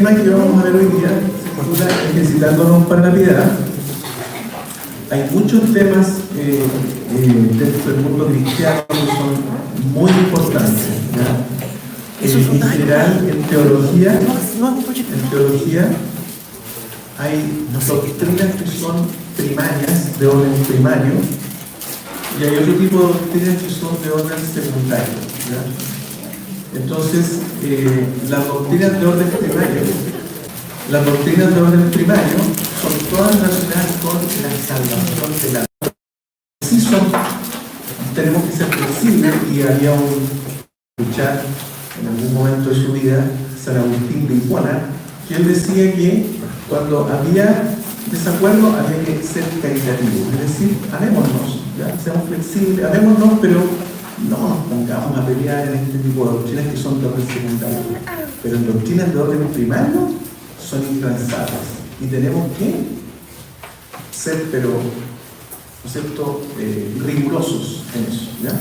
tema que vamos a ver hoy día se titula Ejercitándonos para la piedad. Hay muchos temas dentro del mundo cristiano que son muy importantes, ¿ya? En general, en teología hay doctrinas que son primarias, de orden primario, y hay otro tipo de doctrinas que son de orden secundario, ¿ya? Entonces, las doctrinas de orden primario son todas relacionadas con la salvación del alma. Sí tenemos que ser flexibles, y había escuchar en algún momento de su vida San Agustín de Hipona, que él decía que cuando había desacuerdo había que ser caritativo, es decir, amémonos, ¿ya? Seamos flexibles, amémonos, pero no nos pongamos a pelear en este tipo de doctrinas que son de orden secundario. Pero en doctrinas de orden primario son intransables y tenemos que ser, pero, ¿no es cierto?, rigurosos en eso, ¿ya?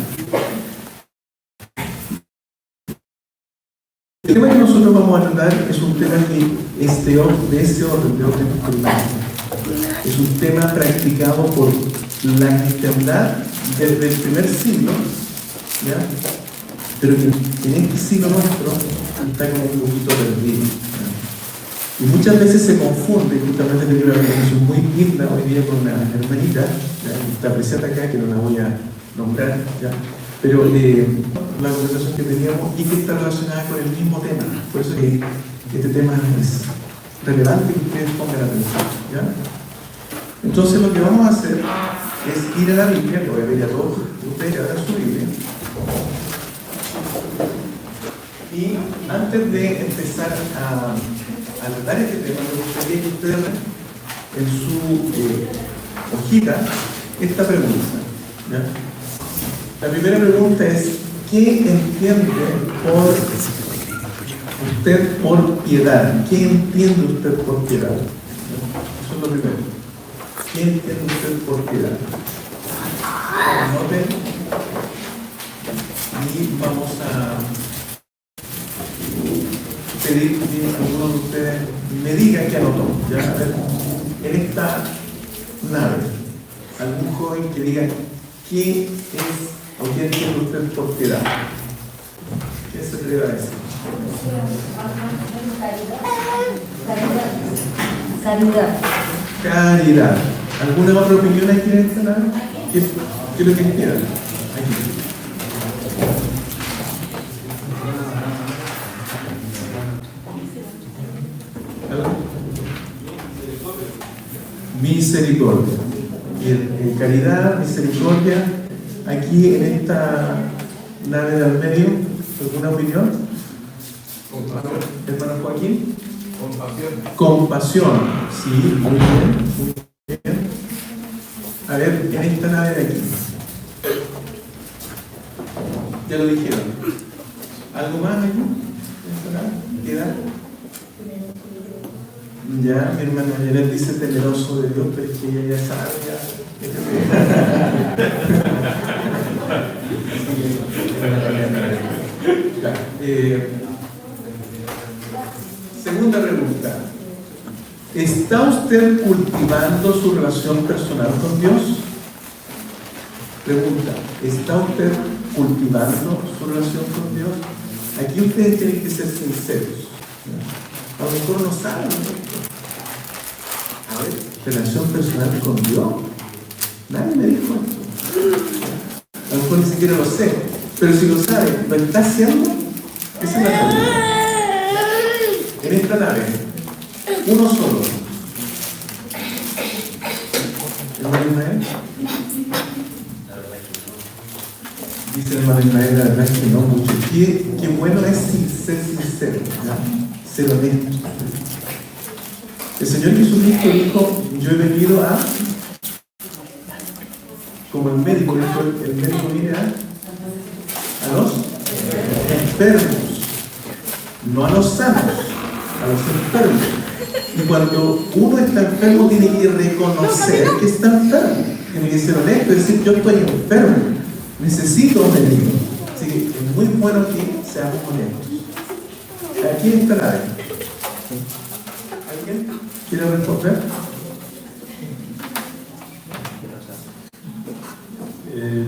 El tema que nosotros vamos a tratar es un tema que es de ese orden, de orden primario. Es un tema practicado por la cristiandad desde el primer siglo, ¿ya? Pero que en este siglo nuestro está como un poquito perdido, ¿ya? Y muchas veces se confunde. Justamente tengo una conversación muy linda hoy día con una hermanita, ¿ya? Está presente acá, que no la voy a nombrar, ¿ya? Pero la conversación que teníamos y que está relacionada con el mismo tema. Por eso que este tema es relevante que ustedes pongan atención, ¿ya? Entonces lo que vamos a hacer es ir a la Biblia, que voy a pedir a todos ustedes que abran su Biblia. Y antes de empezar a tratar este tema, me gustaría que ustedes en su hojita esta pregunta, ¿ya? La primera pregunta es: ¿qué entiende usted por piedad? ¿Qué entiende usted por piedad? Eso es lo primero. ¿Qué entiende usted por piedad? Anoten y vamos a pedir que algunos de ustedes me digan qué anotó. ¿Ya? A ver, en esta nave, algún joven que diga qué es o qué entiende usted por piedad. ¿Qué se atreve a decir? Caridad. ¿Alguna otra opinión aquí en esta nave? ¿Qué es lo que entiendan? Aquí. Misericordia. En caridad, misericordia. Aquí en esta nave del medio, ¿alguna opinión? Compasión. Hermano Joaquín. Compasión. Sí, muy bien, muy bien. A ver, en esta nave de aquí. Ya lo dijeron. ¿Algo más aquí? ¿En esta nave? ¿Queda? Ya, mi hermano Janet dice temeroso de Dios, pero es que ella ya sabe segunda pregunta: ¿está usted cultivando su relación personal con Dios? Pregunta: ¿está usted cultivando su relación con Dios? Aquí ustedes tienen que ser sinceros. A lo mejor no saben. A ver, relación personal con Dios. Nadie me dijo esto. A lo mejor ni siquiera lo sé. Pero si lo sabe, ¿lo está haciendo? Esa es la pregunta. En esta nave, uno solo. ¿Hermano Ismael? Dice el hermano Ismael, la verdad es que no mucho. Qué bueno es ser sincero, ¿no? Ser honesto. El Señor Jesucristo dijo: yo he venido a, como el médico, el médico viene a los enfermos, no a los sanos, a los enfermos. Y cuando uno está enfermo tiene que reconocer que está enfermo, tiene que ser honesto, es decir, yo estoy enfermo, necesito un médico. Así que es muy bueno que seamos honestos. Aquí está la vez. ¿Quiere responder?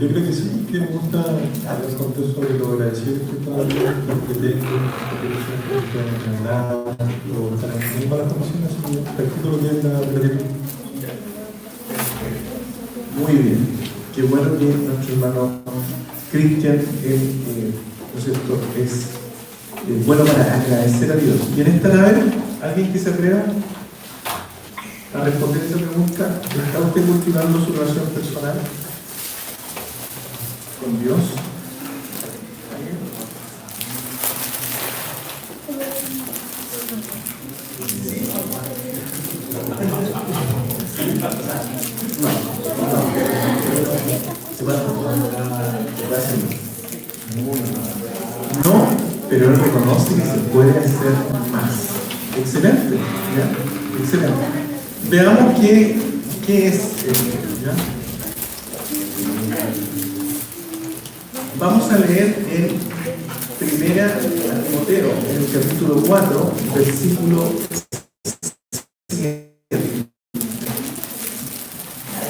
Yo creo que sí, que me gusta hablar contigo sobre lo agradecido que estoy para Dios, lo que tengo, porque yo soy una persona entrenada, o estar en muy malas condiciones, así que practico lo que es la gratitud. Muy bien. Qué bueno que nuestro hermano Cristian, ¿no es cierto?, es bueno para agradecer a Dios. ¿Quién está a ver? ¿Alguien que se atreva a responder esa pregunta? ¿Está usted cultivando su relación personal con Dios? No, pero él reconoce que se puede hacer más. Excelente, ¿ya? Excelente. Veamos qué es esto, ¿ya? Vamos a leer en Primera Timoteo, en el capítulo 4, versículo 7.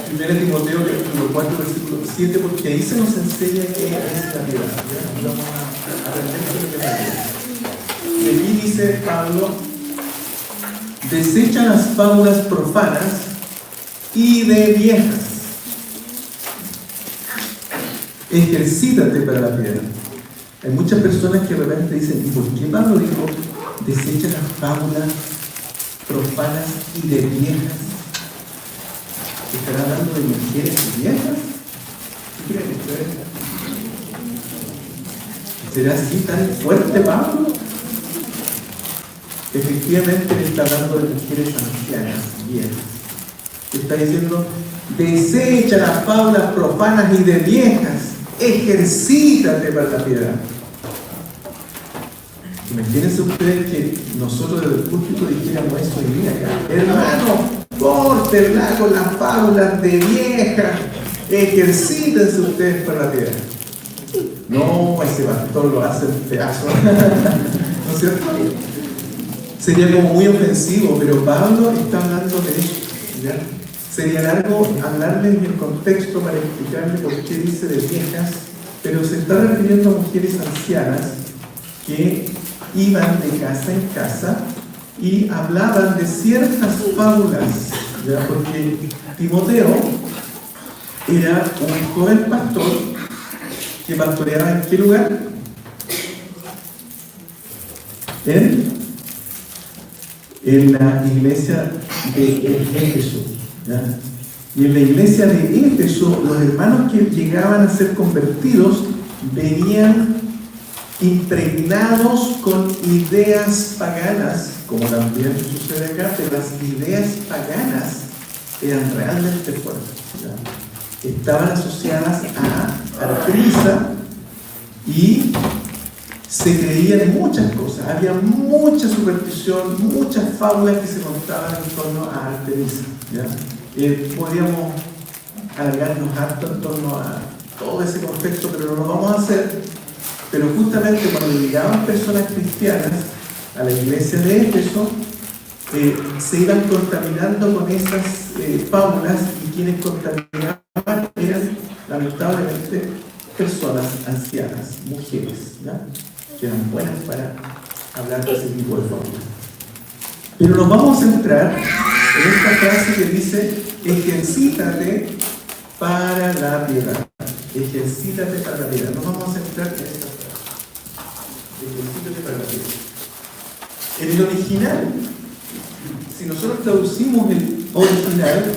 Primera Timoteo, capítulo 4, versículo 7, porque ahí se nos enseña qué es la piedad. ¿Ya? Vamos a aprender qué es la piedad. Y aquí dice Pablo: desecha las fábulas profanas y de viejas. Ejercítate para la piedad. Hay muchas personas que de repente dicen: ¿y por qué Pablo dijo desecha las fábulas profanas y de viejas? ¿Estará hablando de mujeres viejas? ¿Qué creen ustedes? ¿Será así tan fuerte Pablo? Efectivamente le está hablando de mujeres ancianas, viejas. Está diciendo: desecha las fábulas profanas y de viejas, ejercítate para la piedad. Imagínense ustedes que nosotros desde el púlpito dijéramos eso hoy día acá: hermano, córtenla con las fábulas de viejas, ejercítense ustedes para la piedad. No, ese pastor lo hace en pedazos. ¿No es cierto? Sería como muy ofensivo, pero Pablo está hablando de eso, ¿ya? Sería largo hablarles en el contexto para explicarle por qué dice de viejas, pero se está refiriendo a mujeres ancianas que iban de casa en casa y hablaban de ciertas fábulas, ¿ya? Porque Timoteo era un joven pastor que pastoreaba ¿en qué lugar? En la iglesia de Éfeso, ¿ya? Y en la iglesia de Éfeso, los hermanos que llegaban a ser convertidos venían impregnados con ideas paganas, como también sucede acá, pero las ideas paganas eran realmente fuertes, ¿ya? Estaban asociadas a Artemisa y se creían en muchas cosas. Había mucha superstición, muchas fábulas que se contaban en torno a Artemisa, ¿ya? Podríamos alargarnos harto en torno a todo ese contexto, pero no lo vamos a hacer. Pero justamente cuando llegaban personas cristianas a la iglesia de Éfeso, se iban contaminando con esas fábulas, y quienes contaminaban eran lamentablemente personas ancianas, mujeres, ¿ya? Que eran buenas para hablar de ese tipo de fábulas. Pero nos vamos a centrar en esta frase que dice: ejercítate para la piedad. Ejercítate para la piedad. Nos vamos a centrar en esta frase. Ejercítate para la piedad. En el original, si nosotros traducimos el original,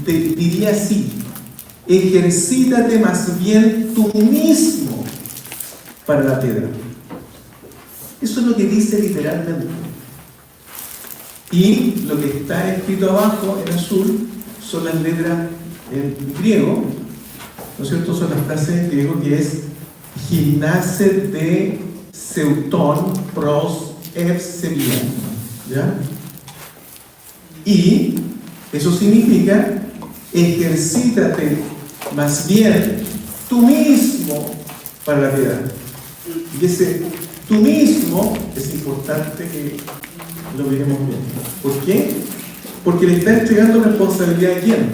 diría así: ejercítate más bien tú mismo para la piedad. Eso es lo que dice literalmente. Y lo que está escrito abajo en azul son las letras en griego, ¿no es cierto? Son las frases en griego, que es gimnase de seutón pros eusebia, ¿ya? Y eso significa: ejercítate más bien tú mismo para la piedad. Y ese tú mismo es importante que lo miremos bien. ¿Por qué? Porque le está entregando responsabilidad a quién.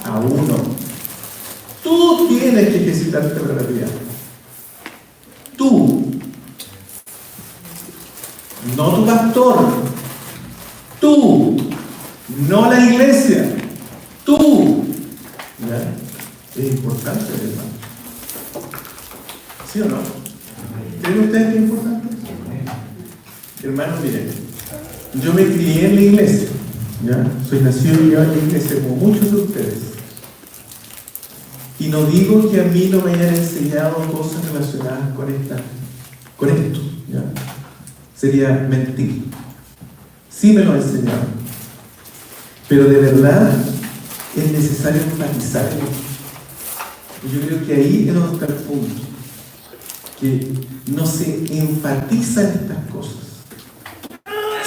A uno. Tú tienes que ejercitarte para la vida. Tú. No tu pastor. Tú. No la iglesia. Tú. ¿Ya? Es importante, hermano. ¿Sí o no? ¿Creen ustedes que es importante? Hermanos, miren, yo me crié en la iglesia, ¿ya? Soy nacido y criado en la iglesia como muchos de ustedes. Y no digo que a mí no me hayan enseñado cosas relacionadas con esto, ¿ya? Sería mentir. Sí me lo enseñaron. Pero de verdad es necesario enfatizar esto. Y yo creo que ahí es donde está el punto. Que no se enfatizan estas cosas.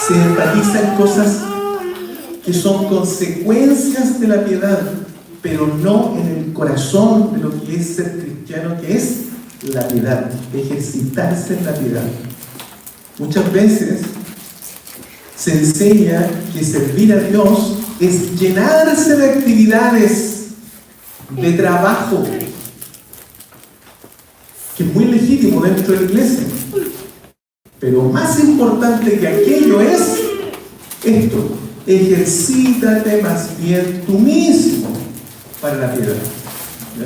Se enfatizan cosas que son consecuencias de la piedad, pero no en el corazón de lo que es ser cristiano, que es la piedad, ejercitarse en la piedad. Muchas veces se enseña que servir a Dios es llenarse de actividades, de trabajo, que es muy legítimo dentro de la iglesia. Pero más importante que aquello es esto: ejercítate más bien tú mismo para la piedad. ¿Ya?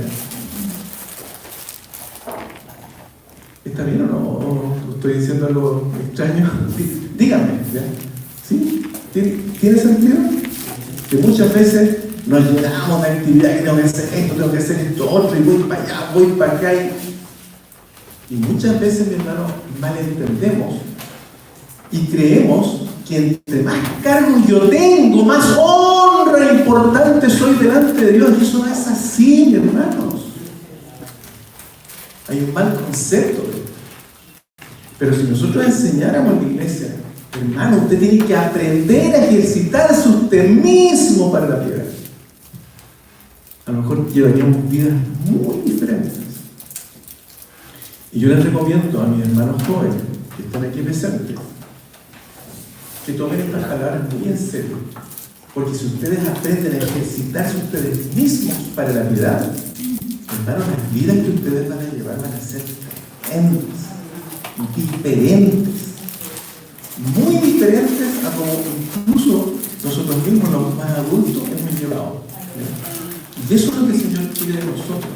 ¿Está bien o no? ¿O estoy diciendo algo extraño? Díganme, ¿ya? ¿Sí? ¿Tiene sentido? Que muchas veces nos llenamos de actividad, que tengo que hacer esto, tengo que hacer esto otro, y voy para allá, voy para acá. Y muchas veces, mi hermano, malentendemos y creemos que entre más cargos yo tengo, más honra importante soy delante de Dios. Y eso no es así, mi hermanos. Hay un mal concepto de esto. Pero si nosotros enseñáramos en la iglesia, hermano, usted tiene que aprender a ejercitarse usted mismo para la piedad, a lo mejor llevaríamos vidas muy diferentes. Y yo les recomiendo a mis hermanos jóvenes que están aquí presentes que tomen estas palabras muy en serio, porque si ustedes aprenden a ejercitarse ustedes mismos para la piedad, hermanos, las vidas que ustedes van a llevar van a ser diferentes, muy diferentes a como incluso nosotros mismos, los más adultos, hemos llevado. Y eso es lo que el Señor quiere de nosotros.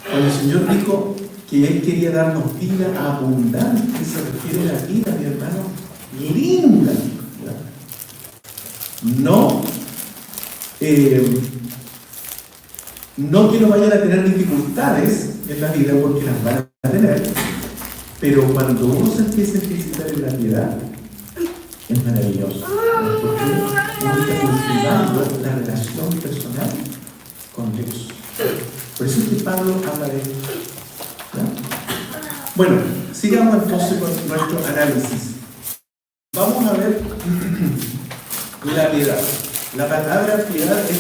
Cuando el Señor dijo que Él quería darnos vida abundante, se refiere a la vida, mi hermano, linda. No que no vayan a tener dificultades en la vida, porque las van a tener, pero cuando uno se empieza a ejercitar en la piedad, es maravilloso, porque uno está cultivando la relación personal con Dios. Por eso es que Pablo habla de esto. Bueno, sigamos entonces con nuestro análisis. Vamos a ver la piedad. La palabra piedad es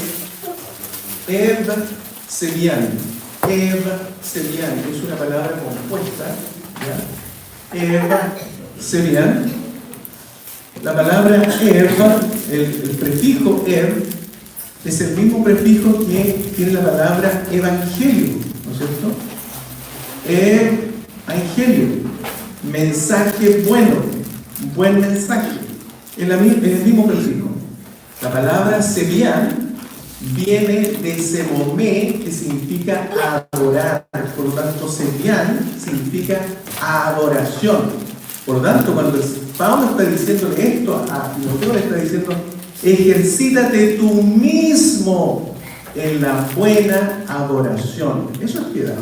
Ev Sevian. Ev Sevian es una palabra compuesta. ¿Ya? Ev Sevian. La palabra Ev, el prefijo Ev, es el mismo prefijo que tiene la palabra evangelio, ¿no es cierto? Evangelio, mensaje bueno, buen mensaje, en el mismo prefijo. La palabra sevian viene de semomé, que significa adorar. Por lo tanto, sevian significa adoración. Por lo tanto, cuando Pablo está diciéndole esto a Timoteo, le está diciendo: ejercítate tú mismo en la buena adoración. Eso es piedad,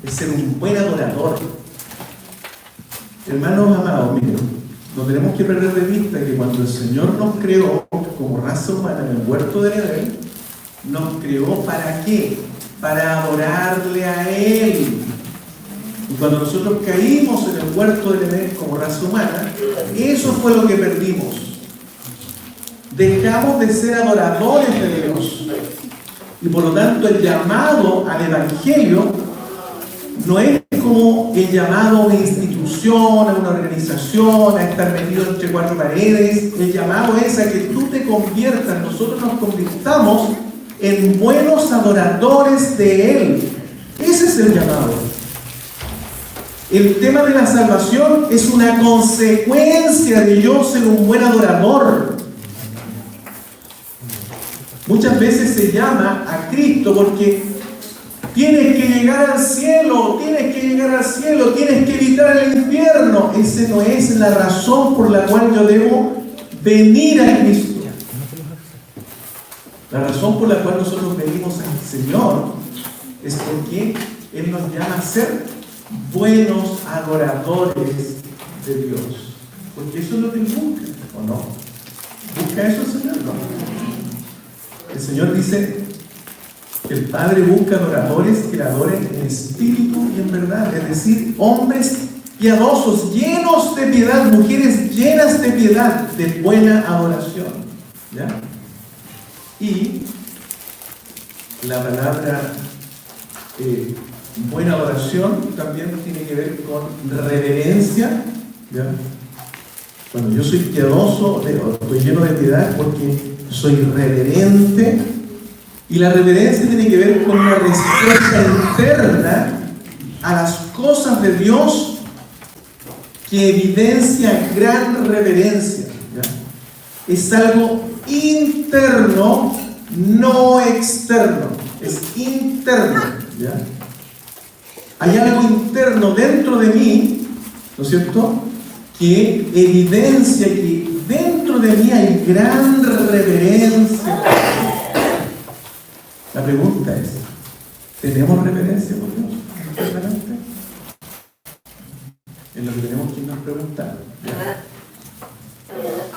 es ser un buen adorador. Hermanos amados, miren, no tenemos que perder de vista que cuando el Señor nos creó como raza humana en el huerto del Edén, nos creó ¿para qué? Para adorarle a Él. Y cuando nosotros caímos en el huerto del Edén como raza humana, eso fue lo que perdimos. Dejamos de ser adoradores de Dios. Y por lo tanto el llamado al Evangelio no es como el llamado a una institución, a una organización, a estar metido entre cuatro paredes. El llamado es a que tú te conviertas, nosotros nos convirtamos en buenos adoradores de Él. Ese es el llamado. El tema de la salvación es una consecuencia de yo ser un buen adorador. Muchas veces se llama a Cristo porque tienes que llegar al cielo, tienes que llegar al cielo, tienes que evitar el infierno. Esa no es la razón por la cual yo debo venir a Cristo. La razón por la cual nosotros venimos al Señor es porque Él nos llama a ser buenos adoradores de Dios. Porque eso es lo que Él busca, ¿o no? ¿Busca eso el Señor? No. El Señor dice que el Padre busca adoradores que le adoren en espíritu y en verdad. Es decir, hombres piadosos, llenos de piedad, mujeres llenas de piedad, de buena adoración. ¿Ya? Y la palabra buena adoración también tiene que ver con reverencia. ¿Ya? Cuando yo soy piadoso, estoy lleno de piedad porque soy reverente. Y la reverencia tiene que ver con una respuesta interna a las cosas de Dios que evidencia gran reverencia. ¿Ya? Es algo interno, no externo. Es interno. ¿Ya? Hay algo interno dentro de mí, ¿no es cierto?, que evidencia que dentro de mí hay gran reverencia. La pregunta es, ¿tenemos reverencia por Dios? Es lo que tenemos que irnos preguntando.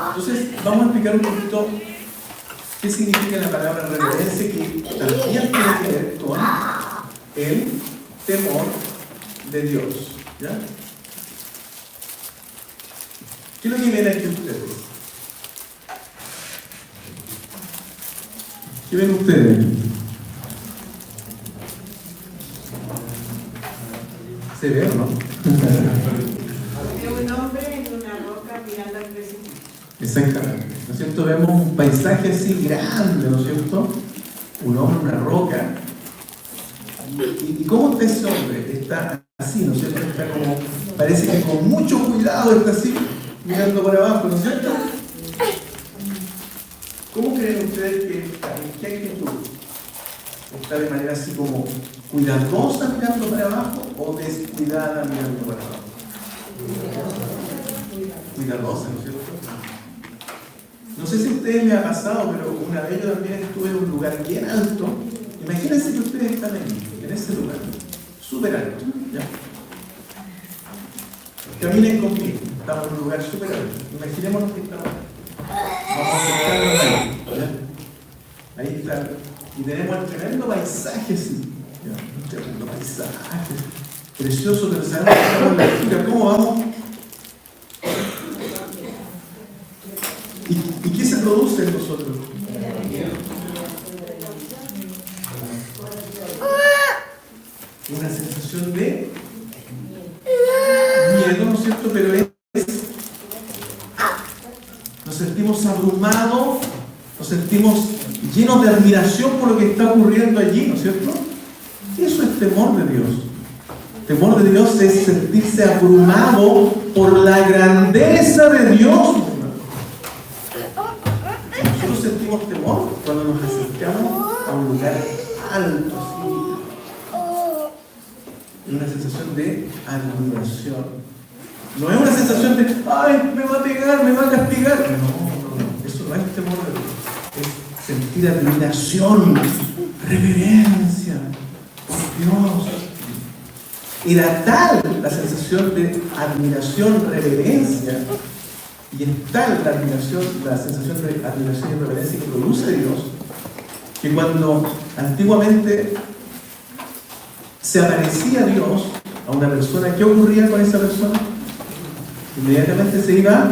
Entonces, vamos a explicar un poquito qué significa la palabra reverencia, que también tiene que ver con el temor de Dios. ¿Ya? ¿Qué es lo que ven aquí ustedes? ¿Qué ven ustedes? ¿Se ve o no? Un hombre en una roca mirando al precipicio. Exactamente. ¿No es cierto? Vemos un paisaje así grande, ¿no es cierto? Un hombre en una roca. ¿Y cómo está ese hombre? Está así, ¿no es cierto? Está como, parece que con mucho cuidado está así, mirando por abajo, ¿no es cierto? ¿Cómo creen ustedes que está? ¿En qué actitud? ¿Está de manera así como cuidadosa mirando para abajo o descuidada mirando para abajo? Cuidadosa, ¿no es cierto? No sé si a ustedes les ha pasado, pero una vez yo también estuve en un lugar bien alto. Imagínense que ustedes están en ese lugar, súper alto. ¿Ya? Caminen conmigo, estamos en un lugar súper alto. Imaginémonos que estamos. Vamos a acercarnos ahí. ¿Ya? Ahí está. Y tenemos el tremendo paisaje, sí. ¿Ya? Un tremendo paisaje. Precioso, pero sabemos que estamos en la altura. ¿Cómo vamos? ¿Y qué se produce en nosotros? Una sensación de miedo, ¿no es cierto? Pero nos sentimos abrumados, nos sentimos llenos de admiración por lo que está ocurriendo allí, ¿no es cierto? Y eso es temor de Dios. Temor de Dios es sentirse abrumado por la grandeza de Dios. Nosotros sentimos temor cuando nos acercamos a un lugar alto, así. Una sensación de admiración. No es una sensación de, ay, me va a pegar, me va a castigar. No. Eso no es temor de Dios. Es sentir admiración, reverencia por Dios. Era tal la sensación de admiración, reverencia, y es tal la sensación de admiración y reverencia que produce Dios, que cuando antiguamente se aparecía Dios a una persona, ¿qué ocurría con esa persona? Inmediatamente se iba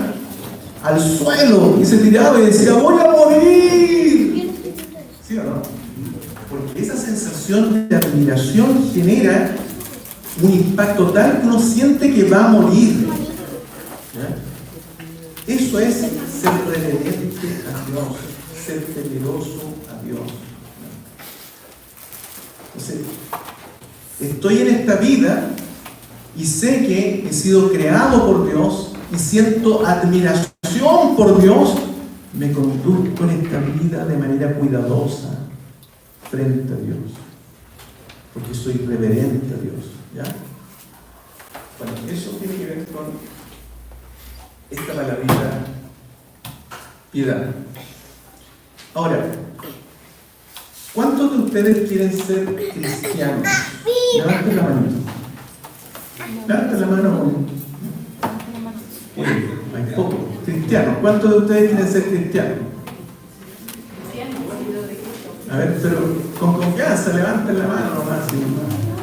al suelo y se tiraba y decía, voy a morir. ¿Sí o no? Porque esa sensación de admiración genera un impacto tal que uno siente que va a morir. ¿Ya? Eso es ser reverente a Dios, ser temeroso a Dios. Entonces, estoy en esta vida y sé que he sido creado por Dios y siento admiración por Dios, me conduzco en esta vida de manera cuidadosa frente a Dios, porque soy reverente a Dios. ¿Ya? Bueno, eso tiene que ver con esta palabrita piedad. Ahora, ¿cuántos de ustedes quieren ser cristianos? Levanten la mano. Levanten la mano. Hay poco. Cristianos. ¿Cuántos de ustedes quieren ser cristianos? A ver, pero con confianza, levanten la mano nomás. ¿Sí?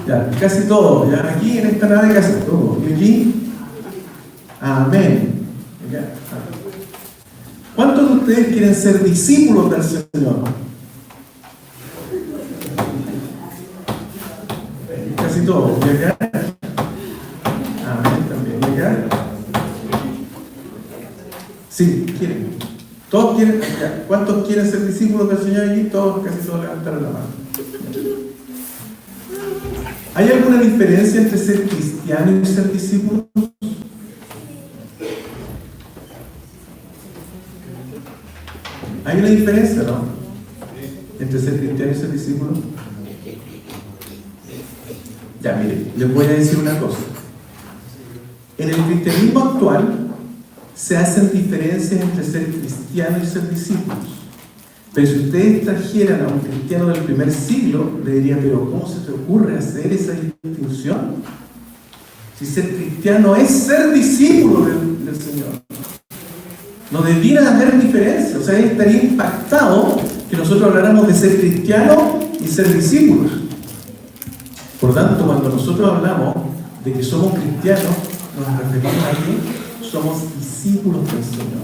Ya, casi todos. Ya, aquí en esta nave casi todos. ¿Y aquí? Amén. Ya. ¿Cuántos de ustedes quieren ser discípulos del Señor? Casi todos. ¿Y acá? Amén también. ¿Y acá? Sí, quieren. ¿Todos quieren? Ya. ¿Cuántos quieren ser discípulos del Señor allí? Todos, casi todos levantaron la mano. ¿Hay alguna diferencia entre ser cristiano y ser discípulo? ¿Hay una diferencia, no? Entre ser cristiano y ser discípulo. Ya, mire, les voy a decir una cosa. En el cristianismo actual se hacen diferencias entre ser cristiano y ser discípulos. Pero si ustedes trajeran a un cristiano del primer siglo, le dirían, pero ¿cómo se te ocurre hacer esa distinción? Si ser cristiano es ser discípulo del Señor. No debiera haber diferencia. O sea, él estaría impactado que nosotros habláramos de ser cristiano y ser discípulos. Por tanto, cuando nosotros hablamos de que somos cristianos, nos referimos a que somos discípulos del Señor.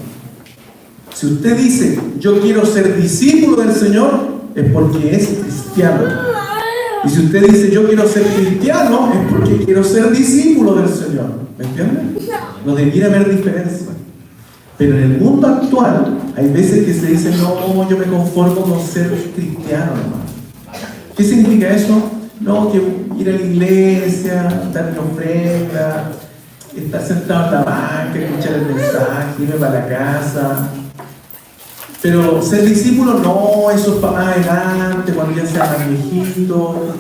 Si usted dice, yo quiero ser discípulo del Señor, es porque es cristiano. Y si usted dice, yo quiero ser cristiano, es porque quiero ser discípulo del Señor. ¿Me entiende? No debiera haber diferencia. Pero en el mundo actual, hay veces que se dice, no, yo me conformo con ser cristiano, hermano. ¿Qué significa eso? No, que ir a la iglesia, dar mi ofrenda, estar sentado en la banca, escuchar el mensaje, irme para la casa. Pero ser discípulo, no, eso es para más adelante, cuando ya sea más viejito.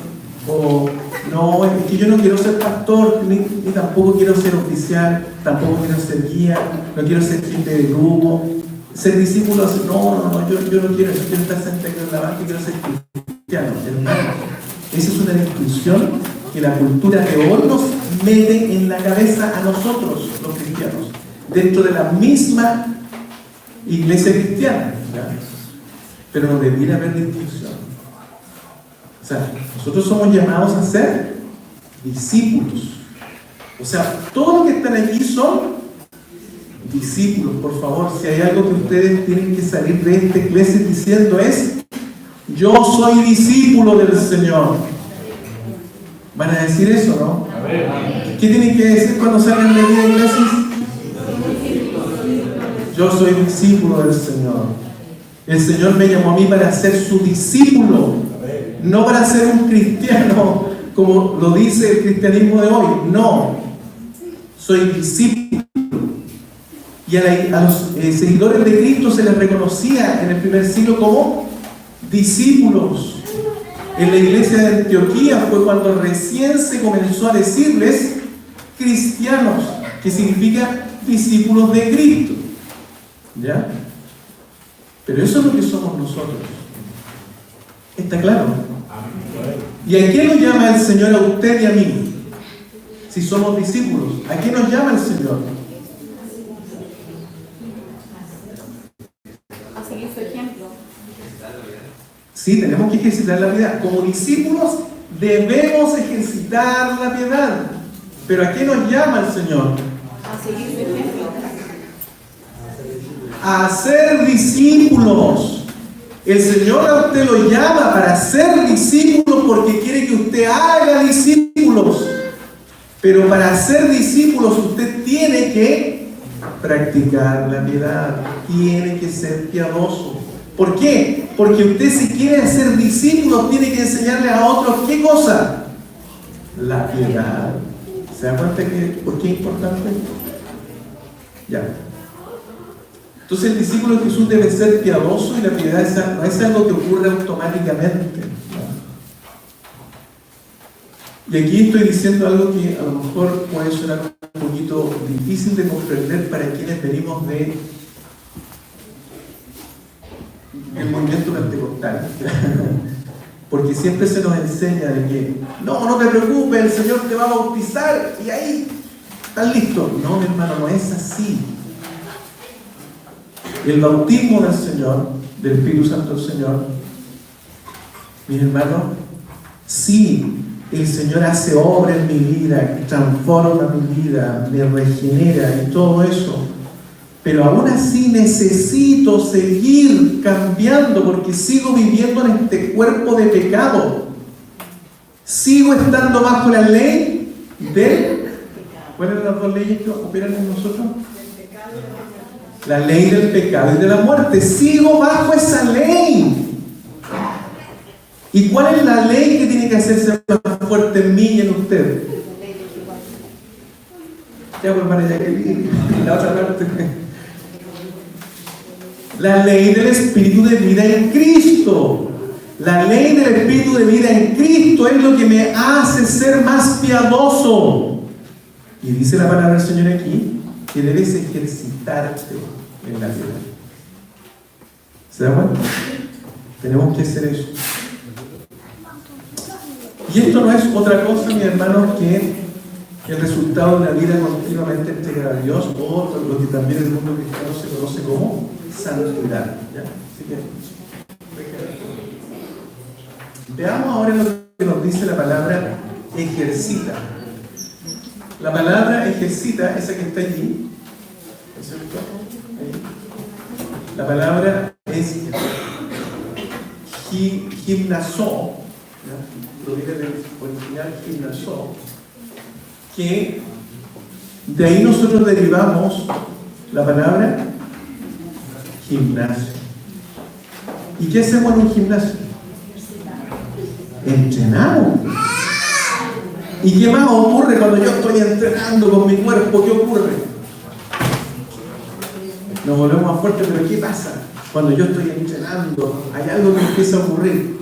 O no, es que yo no quiero ser pastor, ni tampoco quiero ser oficial, tampoco quiero ser guía, no quiero ser jefe de grupo. Ser discípulo, no, yo no quiero estar sentado en la banca, quiero ser cristiano, hermano. Esa es una discusión que la cultura de hoy nos mete en la cabeza a nosotros, los cristianos, dentro de la misma iglesia cristiana, ¿ya? Pero no debiera haber distinción. O sea, nosotros somos llamados a ser discípulos. O sea, todos los que están aquí son discípulos. Por favor, si hay algo que ustedes tienen que salir de esta iglesia diciendo es: yo soy discípulo del Señor. ¿Van a decir eso, no? ¿Qué tienen que decir cuando salgan de la iglesia? Yo soy discípulo del Señor. El Señor me llamó a mí para ser su discípulo, no para ser un cristiano, como lo dice el cristianismo de hoy. No, soy discípulo. Y a los seguidores de Cristo se les reconocía en el primer siglo como discípulos. En la iglesia de Antioquía fue cuando recién se comenzó a decirles cristianos, que significa discípulos de Cristo. ¿Ya? Pero eso es lo que somos nosotros. ¿Está claro? ¿Y a qué nos llama el Señor a usted y a mí? Si somos discípulos, ¿a qué nos llama el Señor? A seguir su ejemplo. Sí, tenemos que ejercitar la piedad. Como discípulos debemos ejercitar la piedad. ¿Pero a qué nos llama el Señor? A seguir su ejemplo. A ser discípulos. El Señor a usted lo llama para ser discípulos porque quiere que usted haga discípulos. Pero para ser discípulos usted tiene que practicar la piedad, tiene que ser piadoso. ¿Por qué? Porque usted, si quiere ser discípulo, tiene que enseñarle a otros ¿qué cosa? La piedad. ¿Se da cuenta por qué es importante? Ya. Entonces el discípulo de Jesús debe ser piadoso y la piedad no es algo que ocurre automáticamente. Y aquí estoy diciendo algo que a lo mejor puede sonar un poquito difícil de comprender para quienes venimos del movimiento pentecostal. Porque siempre se nos enseña de que no te preocupes, el Señor te va a bautizar y ahí estás listo. No, mi hermano, no es así. El bautismo del Señor, del Espíritu Santo del Señor, mis hermanos, sí, el Señor hace obra en mi vida, transforma mi vida, me regenera y todo eso. Pero aún así necesito seguir cambiando porque sigo viviendo en este cuerpo de pecado. Sigo estando bajo la ley del... ¿Cuáles son las dos leyes que operan en nosotros? La ley del pecado y de la muerte. Sigo bajo esa ley. ¿Y cuál es la ley que tiene que hacerse más fuerte en mí y en usted? Ya, pues, hermana Jacqueline, la otra parte. La ley del Espíritu de vida en Cristo. La ley del Espíritu de vida en Cristo es lo que me hace ser más piadoso. Y dice la palabra del Señor aquí que debes ejercitarte en la vida. ¿Se da cuenta? Tenemos que hacer eso. Y esto no es otra cosa, mis hermanos, que el resultado de una vida continuamente entregada a Dios, o lo que también el mundo cristiano se conoce como santidad. ¿Ya? Así que, veamos ahora lo que nos dice la palabra ejercita. La palabra ejercita, esa que está allí, ¿no es cierto? La palabra es gimnasó, proviene del original gimnasó, que de ahí nosotros derivamos la palabra gimnasio. ¿Y qué hacemos en un gimnasio? Entrenamos. ¿Y qué más ocurre cuando yo estoy entrenando con mi cuerpo? ¿Qué ocurre? Nos volvemos más fuertes, pero ¿qué pasa? Cuando yo estoy entrenando, hay algo que empieza a ocurrir.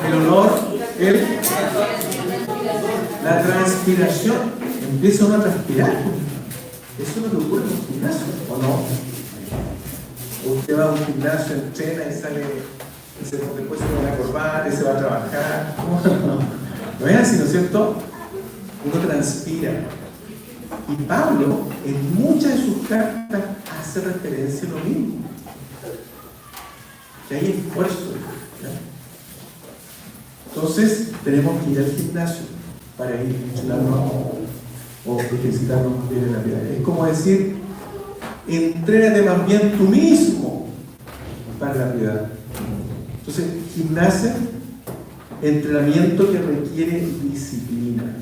El olor, la transpiración, empieza uno a transpirar. Eso es lo que ocurre en un gimnasio, ¿o no? Usted va a un gimnasio, entrena y sale, después se va a corbata y se va a trabajar. No es así, ¿no es cierto? Uno transpira. Y Pablo, en muchas de sus cartas, hace referencia a lo mismo. Que hay esfuerzo. ¿Ya? Entonces, tenemos que ir al gimnasio para ir entrenarnos o ejercitarnos bien en la vida. Es como decir, entrénate más bien tú mismo para la piedad. Entonces, gimnasia, entrenamiento que requiere disciplina.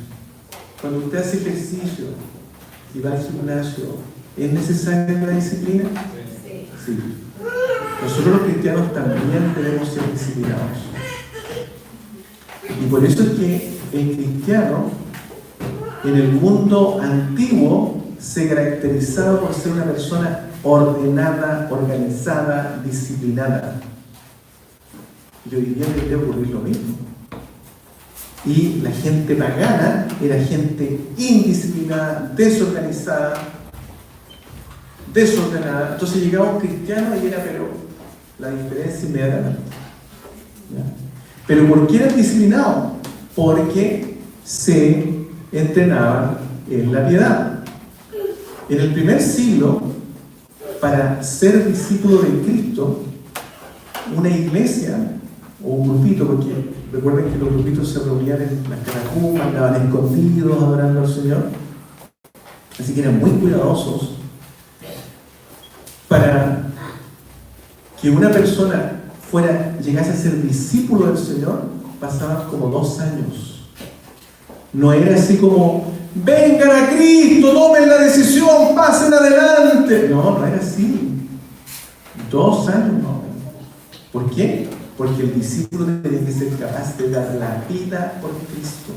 Cuando usted hace ejercicio y va al gimnasio, ¿es necesaria la disciplina? Sí. Nosotros los cristianos también debemos ser disciplinados. Y por eso es que el cristiano, en el mundo antiguo, se caracterizaba por ser una persona ordenada, organizada, disciplinada. Y hoy día debería ocurrir lo mismo. Y la gente pagana era gente indisciplinada, desorganizada, desordenada. Entonces llegaba un cristiano y era, pero la diferencia inmediatamente. ¿Ya? ¿Pero por qué eran disciplinados? Porque se entrenaban en la piedad. En el primer siglo, para ser discípulo de Cristo, una iglesia o un grupito, porque recuerden que los grupitos se reunían en las catacumbas, andaban escondidos adorando al Señor, así que eran muy cuidadosos para que una persona llegase a ser discípulo del Señor, pasaban como 2 años. No era así como, vengan a Cristo, tomen la decisión, pasen adelante. No, no era así. 2 años no. ¿Por qué? Porque el discípulo tiene que ser capaz de dar la vida por Cristo.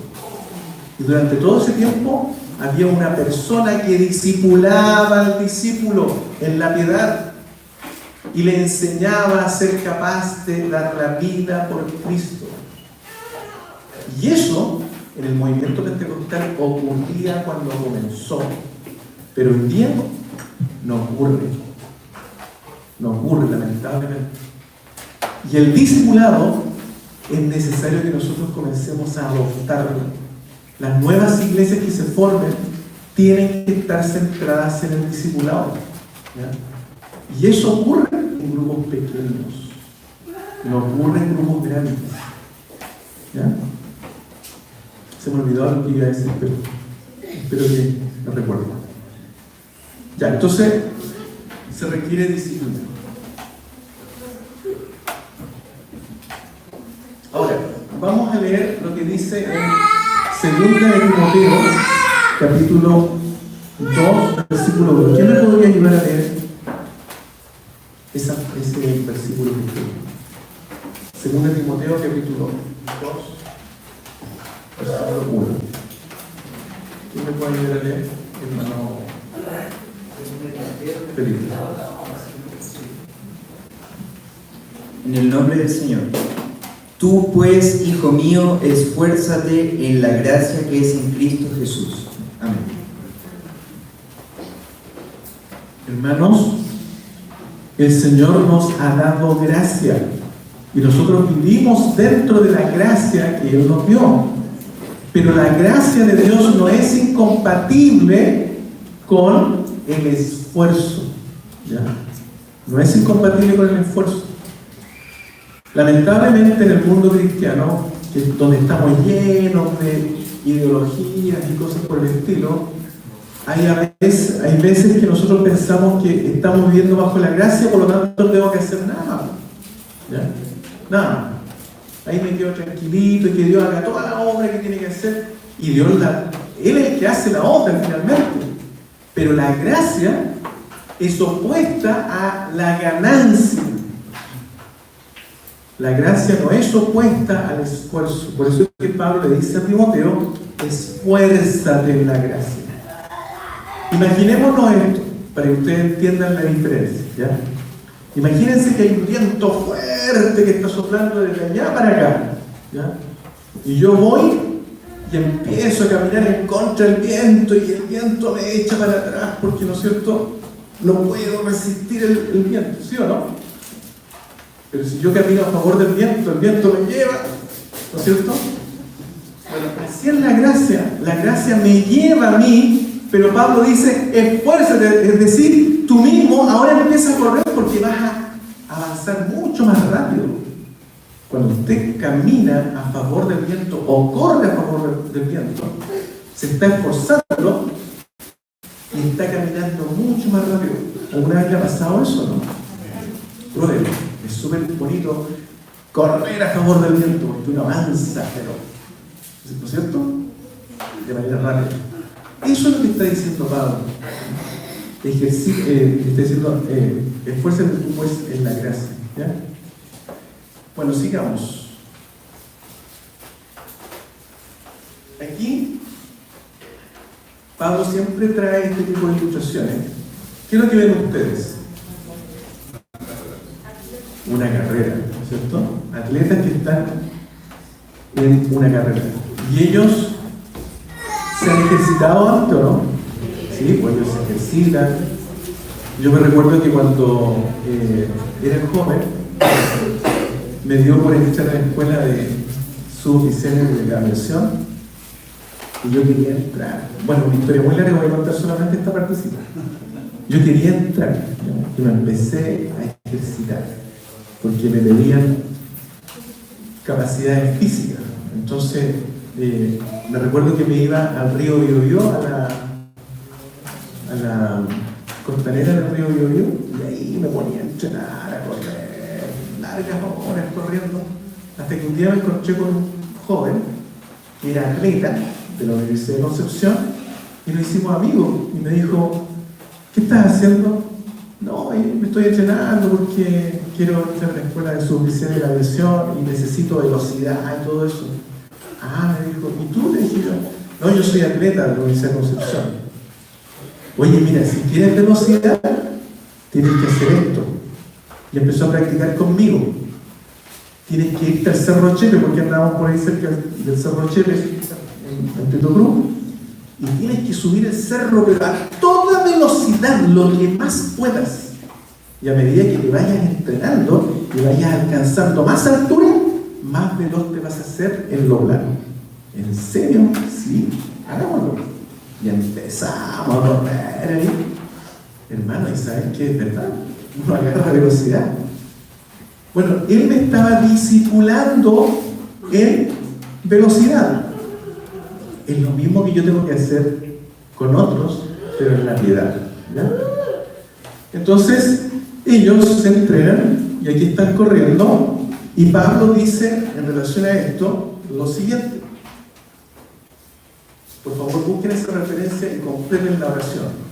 Y durante todo ese tiempo había una persona que discipulaba al discípulo en la piedad y le enseñaba a ser capaz de dar la vida por Cristo. Y eso en el movimiento pentecostal ocurría cuando comenzó, pero hoy día no ocurre. No ocurre, lamentablemente. Y el discipulado es necesario que nosotros comencemos a adoptarlo. Las nuevas iglesias que se formen tienen que estar centradas en el discipulado, ¿ya? Y eso ocurre en grupos pequeños, no ocurre en grupos grandes, ¿ya? Se me olvidó lo que iba a decir, pero espero que lo recuerdo. Ya, entonces se requiere disciplina. Ahora, vamos a leer lo que dice en Segunda de Timoteo, capítulo 2, versículo 2. ¿Quién me podría ayudar a leer ese versículo que estoy? Segunda de Timoteo, capítulo 2, versículo 1. ¿Quién me puede ayudar a leer? Hermano Felipe. En el nombre del Señor. Tú pues, hijo mío, esfuérzate en la gracia que es en Cristo Jesús. Amén. Hermanos, el Señor nos ha dado gracia y nosotros vivimos dentro de la gracia que Él nos dio. Pero la gracia de Dios no es incompatible con el esfuerzo, ¿ya? No es incompatible con el esfuerzo. Lamentablemente en el mundo cristiano, donde estamos llenos de ideologías y cosas por el estilo, hay veces que nosotros pensamos que estamos viviendo bajo la gracia, por lo tanto no tengo que hacer nada, ¿ya? Nada. Ahí me quedo tranquilito y que Dios haga toda la obra que tiene que hacer, y Dios Él es el que hace la obra finalmente. Pero la gracia es opuesta a la ganancia. La gracia no es opuesta al esfuerzo. Por eso es que Pablo le dice a Timoteo, esfuérzate en la gracia. Imaginémonos esto, para que ustedes entiendan la diferencia, ¿ya? Imagínense que hay un viento fuerte que está soplando desde allá para acá, ¿ya? Y yo voy y empiezo a caminar en contra del viento, y el viento me echa para atrás porque, ¿no es cierto?, no puedo resistir el viento, ¿sí o no? Pero si yo camino a favor del viento, el viento me lleva, ¿no es cierto? Bueno, así es la gracia me lleva a mí, pero Pablo dice, esfuérzate, es decir, tú mismo ahora empiezas a correr porque vas a avanzar mucho más rápido. Cuando usted camina a favor del viento o corre a favor del viento, se está esforzando y está caminando mucho más rápido. ¿Alguna vez le ha pasado eso, no? Pruébelo. Es súper bonito correr a favor del viento porque uno avanza, pero, ¿no es cierto?, de manera rápida. Eso es lo que está diciendo Pablo. Está diciendo, esfuérzate tú pues en la gracia, ¿ya? Bueno, sigamos. Aquí Pablo siempre trae este tipo de ilustraciones. ¿Qué es lo que ven ustedes? Una carrera, ¿no es cierto? Atletas que están en una carrera. ¿Y ellos se han ejercitado antes o no? Sí, pues ellos se ejercitan. Yo me recuerdo que cuando era joven, me dio por entrar a la escuela de subdiseño de la aviación y yo quería entrar. Bueno, una historia muy larga, voy a contar solamente esta partecita. Yo quería entrar, ¿no? Y me empecé a ejercitar porque me pedían capacidades físicas. Entonces, me recuerdo que me iba al río Biobío, a la costanera del río Biobío, y ahí me ponía a entrenar, a correr, largas horas corriendo, Hasta que un día me encontré con un joven que era atleta de la Universidad de Concepción y nos hicimos amigos y me dijo, ¿qué estás haciendo? No, me estoy entrenando porque quiero entrar a la escuela de suboficial de la aviación y necesito velocidad y todo eso. Ah, me dijo, ¿y tú? Le dije yo, no, yo soy atleta de la Universidad de Concepción. Oye, mira, si quieres velocidad, tienes que hacer esto. Y empezó a practicar conmigo. Tienes que irte al Cerro Chepe, porque andábamos por ahí cerca del Cerro Chepe, en Tito Cruz, y tienes que subir el cerro, pero a toda velocidad, lo que más puedas. Y a medida que te vayas entrenando y vayas alcanzando más altura, más veloz te vas a hacer en lo plano. ¿En serio? Sí, hagámoslo. Y empezamos a correr ahí. Hermano, ¿y sabes qué es verdad? Uno agarra velocidad. Bueno, él me estaba discipulando en velocidad. Es lo mismo que yo tengo que hacer con otros, pero en la piedad. ¿Ya? Entonces, ellos se entrenan y aquí están corriendo. Y Pablo dice en relación a esto lo siguiente. Por favor, busquen esa referencia y completen la oración.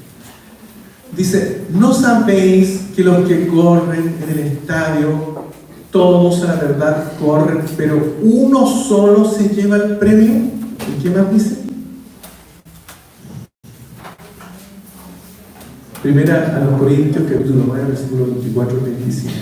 Dice, ¿no sabéis que los que corren en el estadio, todos a la verdad corren, pero uno solo se lleva el premio? ¿Y qué más dice? Primera a los Corintios, capítulo 9, versículo 24 y 25.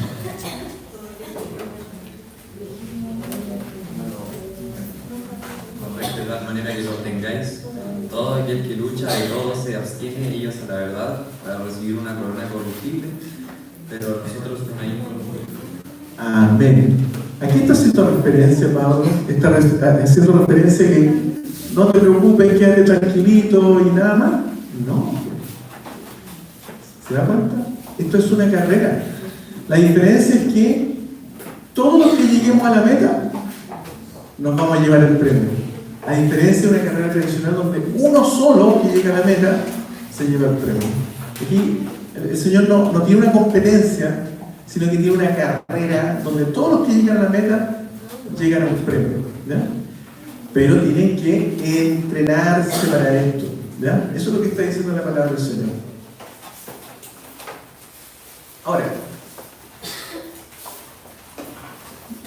Correcto, de tal manera que lo tengáis. Todo aquel que lucha y todo se abstiene, ellos a la verdad, para recibir una corona corruptible, pero nosotros una incorruptible. Amén. Aquí está haciendo referencia, Pablo, está haciendo referencia que no te preocupes, quédate tranquilito y nada más. No. ¿Se da cuenta? Esto es una carrera. La diferencia es que todos los que lleguemos a la meta nos vamos a llevar el premio. A diferencia de una carrera tradicional donde uno solo que llega a la meta se lleva el premio. Aquí el Señor no tiene una competencia, sino que tiene una carrera donde todos los que llegan a la meta llegan a un premio. ¿Ya? Pero tienen que entrenarse para esto. ¿Ya? Eso es lo que está diciendo la palabra del Señor. Ahora,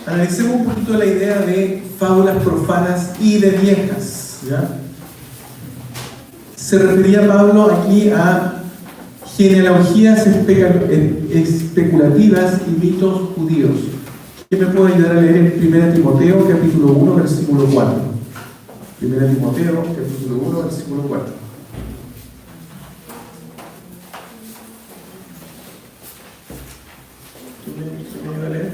analicemos un poquito la idea de fábulas profanas y de viejas. ¿Ya? Se refería Pablo aquí a genealogías especulativas y mitos judíos. ¿Quién me puede ayudar a leer en 1 Timoteo, capítulo 1, versículo 4? 1 Timoteo, capítulo 1, versículo 4. ¿Quién me ayuda a leer?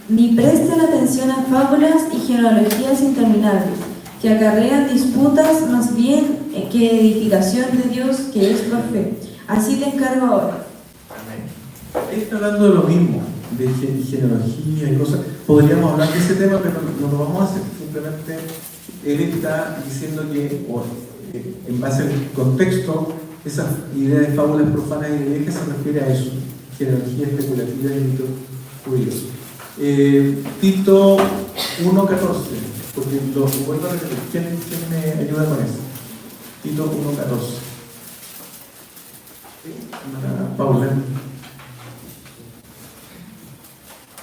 Ni presten atención a fábulas y genealogías interminables, que acarrean disputas más bien que edificación de Dios, que es por fe. Así te encargo ahora. Amén. Ahí está hablando de lo mismo, de genealogía y cosas. Podríamos hablar de ese tema, pero no lo vamos a hacer. Simplemente él está diciendo que, en base al contexto, esa idea de fábulas profanas y de viejas se refiere a eso, genealogía especulativa y mitos judíos. Tito 1.14, porque lo vuelvo a repetir. ¿Quién me ayuda con eso? Tito 1.14. Paula.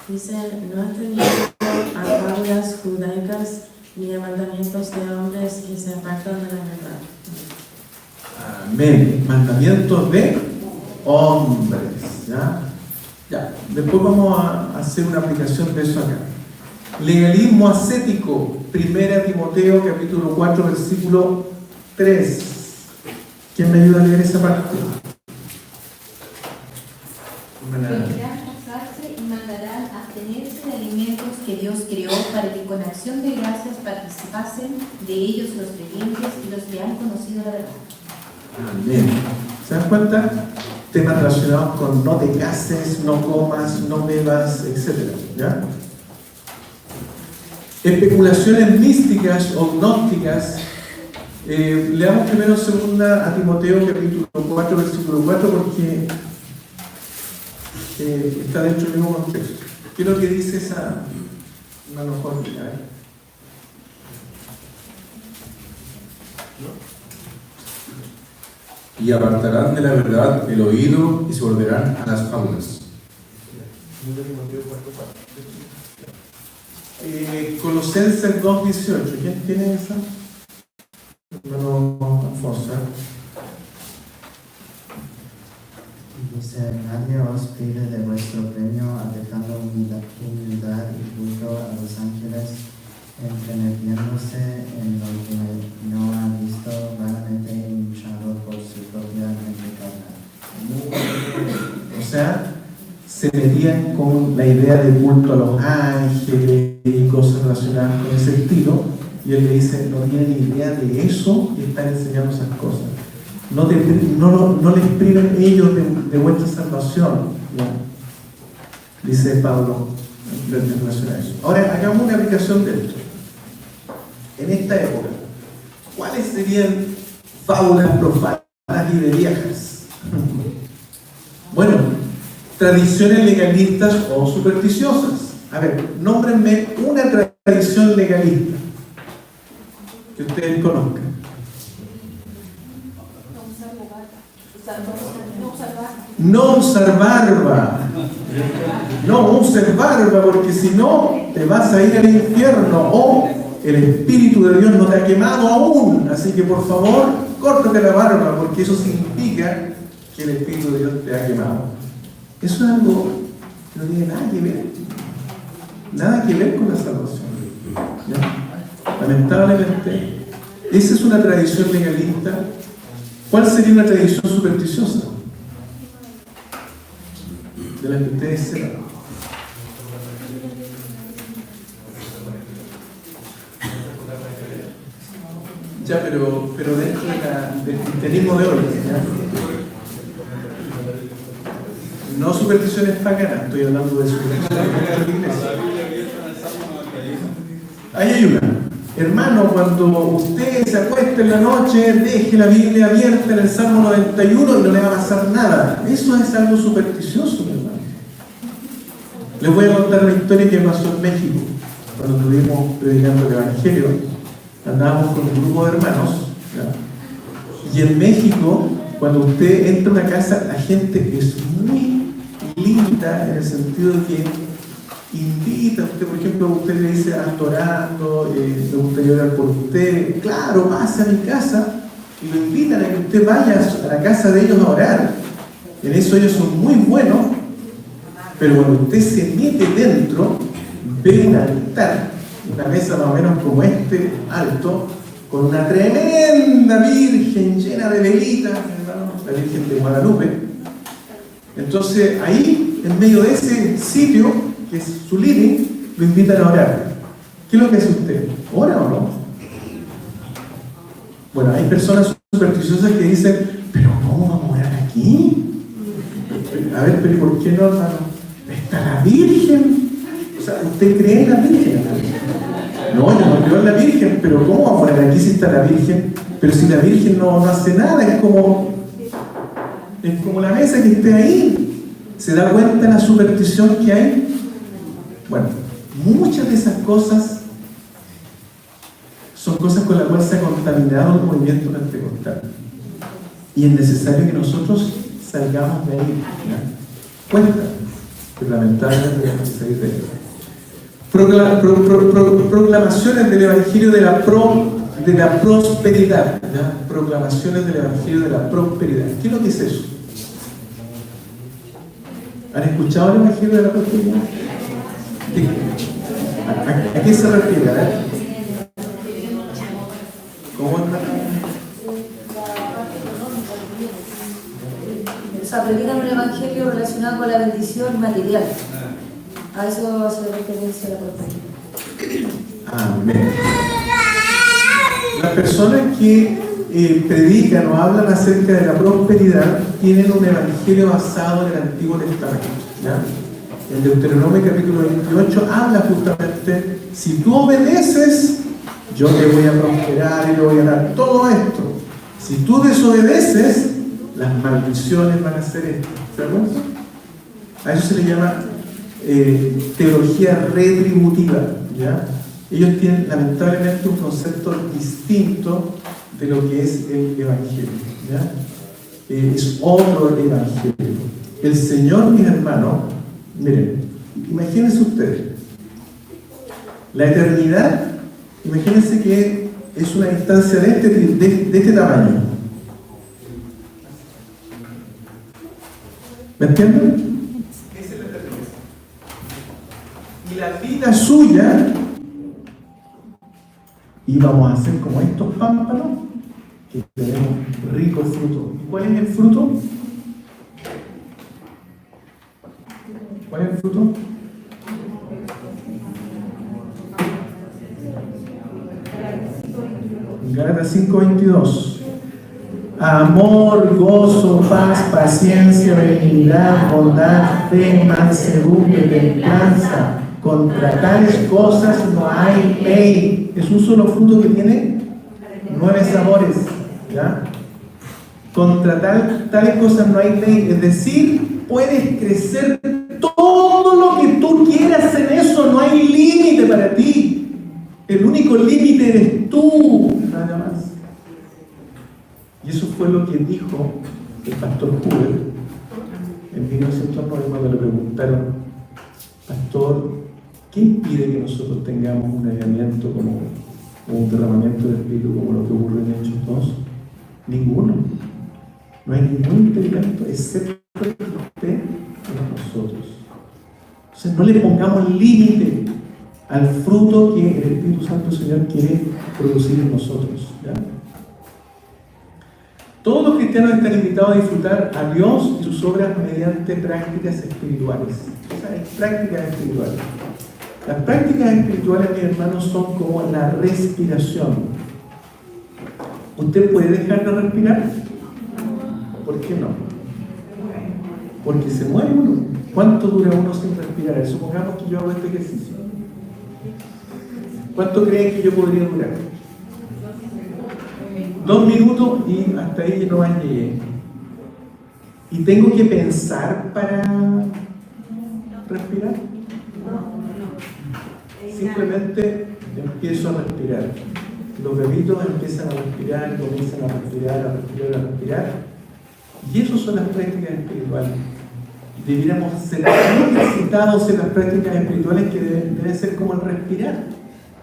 Dice, no he tenido a fábulas judaicas ni a mandamientos de hombres que se apartan de la verdad. Amén. Mandamientos de hombres. ¿Ya? Ya. Después vamos a hacer una aplicación de eso acá. Legalismo ascético. 1 Timoteo capítulo 4 versículo 3. ¿Quién me ayuda a leer esa parte? Prohibirán casarse y mandarán abstenerse de alimentos que Dios creó para que con acción de gracias participasen de ellos los creyentes y los que han conocido la verdad. Amén. ¿Se dan cuenta? Temas relacionados con no te cases, no comas, no bebas, etc. ¿Ya? Especulaciones místicas o gnósticas Leamos primero segunda a Timoteo capítulo 4, versículo 4, porque está dentro del mismo contexto. ¿Qué es lo que dice esa mano fuerte? Y apartarán de la verdad el oído y se volverán a las fábulas. Colosenses 2:18. ¿Quién tiene esa? Hermano Alfonso. Dice, nadie os prive de vuestro premio, dejando humildad y culto a los ángeles, entremetiéndose en lo que no ha visto, vanamente hinchado por su propia mente carnal. O sea, se metían con la idea de culto a los ángeles y cosas relacionadas con ese estilo, y él le dice, no tienen idea de eso y están enseñando esas cosas. No les priven ellos de vuestra salvación, ¿no? Dice Pablo en relación a eso. Ahora, hagamos una aplicación de esto. En esta época, ¿cuáles serían fábulas profanas y de viejas? Bueno, tradiciones legalistas o supersticiosas. A ver, nómbrenme una tradición legalista que ustedes conozcan. No usar barba. No uses barba, porque si no te vas a ir al infierno, o el Espíritu de Dios no te ha quemado aún. Así que por favor, córtate la barba, porque eso significa que el Espíritu de Dios te ha quemado. Eso es algo que no tiene nada que ver. Nada que ver con la salvación. ¿Ya? Lamentablemente, esa es una tradición legalista. ¿Cuál sería una tradición supersticiosa? De la que ustedes sepan. Ya, pero dentro del cristianismo de hoy, ¿ya? No supersticiones paganas, estoy hablando de supersticiones dentro de la iglesia. Ahí hay una. Hermano, cuando usted se acueste en la noche, deje la Biblia abierta en el Salmo 91 y no le va a pasar nada. Eso es algo supersticioso, mi hermano. Les voy a contar una historia que pasó en México. Cuando estuvimos predicando el Evangelio, andábamos con un grupo de hermanos, ¿ya? Y en México, cuando usted entra a una casa, la gente es muy linda en el sentido de que invita a usted, por ejemplo, usted le dice, ando orando, me gustaría orar por usted, claro, pase a mi casa, y lo invitan a que usted vaya a la casa de ellos a orar. En eso ellos son muy buenos, pero cuando usted se mete dentro, ve un altar, una mesa más o menos como este, alto, con una tremenda virgen llena de velitas, hermano, la Virgen de Guadalupe. Entonces ahí, en medio de ese sitio, que es su living, lo invitan a orar. ¿Qué es lo que hace usted? ¿Ora o no? Bueno, hay personas supersticiosas que dicen, pero ¿cómo vamos a orar aquí? A ver, pero ¿por qué no, hermano? Está la Virgen. O sea, ¿usted cree en la Virgen? No, yo no creo en la Virgen, pero ¿cómo vamos a orar aquí si está la Virgen? Pero si la Virgen no hace nada, es como la mesa que esté ahí. ¿Se da cuenta la superstición que hay? Bueno, muchas de esas cosas son cosas con las cuales se ha contaminado el movimiento pentecostal. Y es necesario que nosotros salgamos de ahí. ¿Ya? Cuesta, pero lamentablemente tenemos que salir de ahí. Proclamaciones del Evangelio de la prosperidad. ¿Ya? Proclamaciones del Evangelio de la prosperidad. ¿Qué es lo que es eso? ¿Han escuchado el Evangelio de la prosperidad? ¿A qué se refiere? ¿Cómo es? O sea, predican un evangelio relacionado con la bendición material. A eso hace referencia la prosperidad. Amén. Las personas que predican o hablan acerca de la prosperidad tienen un evangelio basado en el Antiguo Testamento. ¿Ya? En Deuteronomio capítulo 28 habla justamente, si tú obedeces, yo te voy a prosperar y te voy a dar todo esto. Si tú desobedeces, las maldiciones van a ser esto. ¿Se dan cuenta? A eso se le llama teología retributiva, ¿ya? Ellos tienen lamentablemente un concepto distinto de lo que es el Evangelio, ¿ya? Es otro Evangelio. El Señor, mis hermanos, miren, imagínense ustedes, la eternidad, imagínense que es una instancia de este tamaño. ¿Me entienden? Esa es la eternidad. Y la vida suya, íbamos a ser como estos pámpanos, que tenemos rico fruto. ¿Y cuál es el fruto? ¿Cuál es el fruto? Gálatas 5:22. Amor, gozo, paz, paciencia, benignidad, bondad, fe, mansedumbre, templanza. Contra tales cosas no hay ley. Es un solo fruto que tiene 9 sabores, ¿ya? Contra tales cosas no hay ley. Es decir, puedes crecer todo lo que tú quieras en eso. No hay límite para ti. El único límite eres tú, nada más. Y eso fue lo que dijo el pastor Huber en 1909 cuando le preguntaron: pastor, ¿qué impide que nosotros tengamos un avivamiento como un derramamiento del Espíritu como lo que ocurre en Hechos 2? Ninguno. No hay ningún impedimento excepto el que esté en nosotros. Entonces no le pongamos límite al fruto que el Espíritu Santo, Señor, quiere producir en nosotros, ¿ya? Todos los cristianos están invitados a disfrutar a Dios y sus obras mediante prácticas espirituales. O sea, hay prácticas espirituales. Las prácticas espirituales, mis hermanos, son como la respiración. ¿Usted puede dejar de respirar? ¿Por qué no? Porque se muere uno. ¿Cuánto dura uno sin respirar? Supongamos que yo hago este ejercicio. ¿Cuánto creen que yo podría durar? 2 minutos y hasta ahí no más llegué. ¿Y tengo que pensar para respirar? Simplemente empiezo a respirar. Los bebitos empiezan a respirar, comienzan a respirar, a respirar, a respirar. Y eso son las prácticas espirituales. Debiéramos ser muy excitados en las prácticas espirituales que deben ser como el respirar,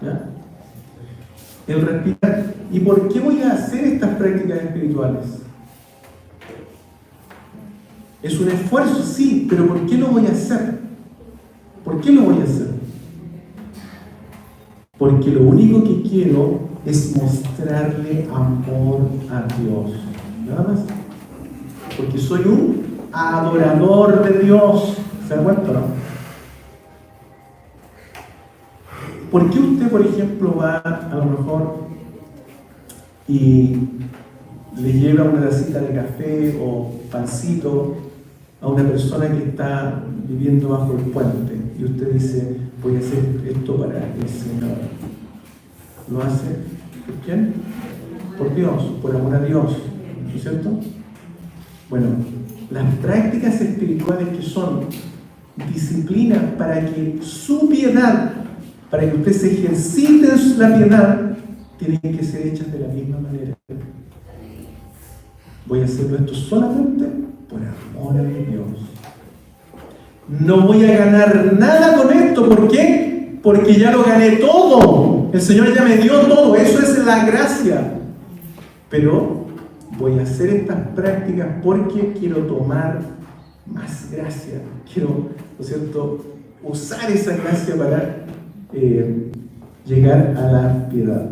¿ya? El respirar. ¿Y por qué voy a hacer estas prácticas espirituales? Es un esfuerzo, sí, pero ¿por qué lo voy a hacer? ¿Por qué lo voy a hacer? Porque lo único que quiero es mostrarle amor a Dios. Nada más. Porque soy un adorador de Dios. ¿Se dan cuenta, no? ¿Por qué usted, por ejemplo, va a lo mejor y le lleva una tacita de café o pancito a una persona que está viviendo bajo el puente y usted dice: voy a hacer esto para el Señor? ¿Lo hace por quién? Por Dios, por amor a Dios, ¿no es cierto? Bueno, las prácticas espirituales, que son disciplinas para que su piedad, para que usted se ejercite la piedad, tienen que ser hechas de la misma manera. Voy a hacerlo esto solamente por amor a Dios. No voy a ganar nada con esto. ¿Por qué? Porque ya lo gané todo. El Señor ya me dio todo. Eso es la gracia. Pero voy a hacer estas prácticas porque quiero tomar más gracia. Quiero, ¿no es cierto?, usar esa gracia para llegar a la piedad.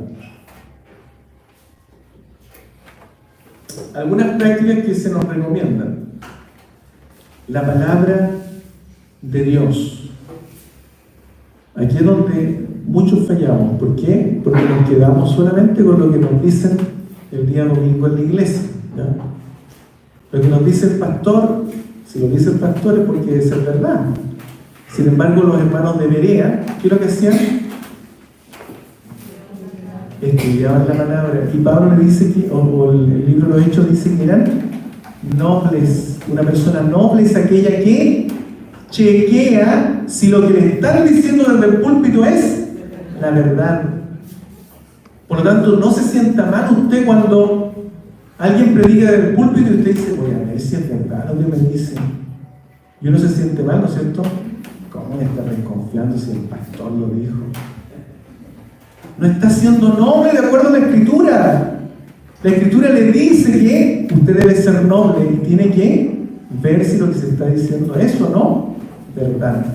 Algunas prácticas que se nos recomiendan: la palabra de Dios. Aquí es donde muchos fallamos. ¿Por qué? Porque nos quedamos solamente con lo que nos dicen el día domingo en la iglesia, ¿ya? Lo que nos dice el pastor, si lo dice el pastor es porque es verdad. Sin embargo, los hermanos de Berea, ¿qué es lo que hacían? estudiaban la palabra. Y Pablo le dice que, o el libro de los Hechos dice que eran nobles. Una persona noble es aquella que chequea si lo que le están diciendo desde el púlpito es la verdad. Por lo tanto, no se sienta mal usted cuando alguien predica desde el púlpito y usted dice, voy a ver si es verdad lo que me dice. Y uno se siente mal, ¿no es cierto? ¿Cómo me está desconfiando si el pastor lo dijo? No está siendo noble de acuerdo a la Escritura. La Escritura le dice que usted debe ser noble y tiene que ver si lo que se está diciendo es o no verdad.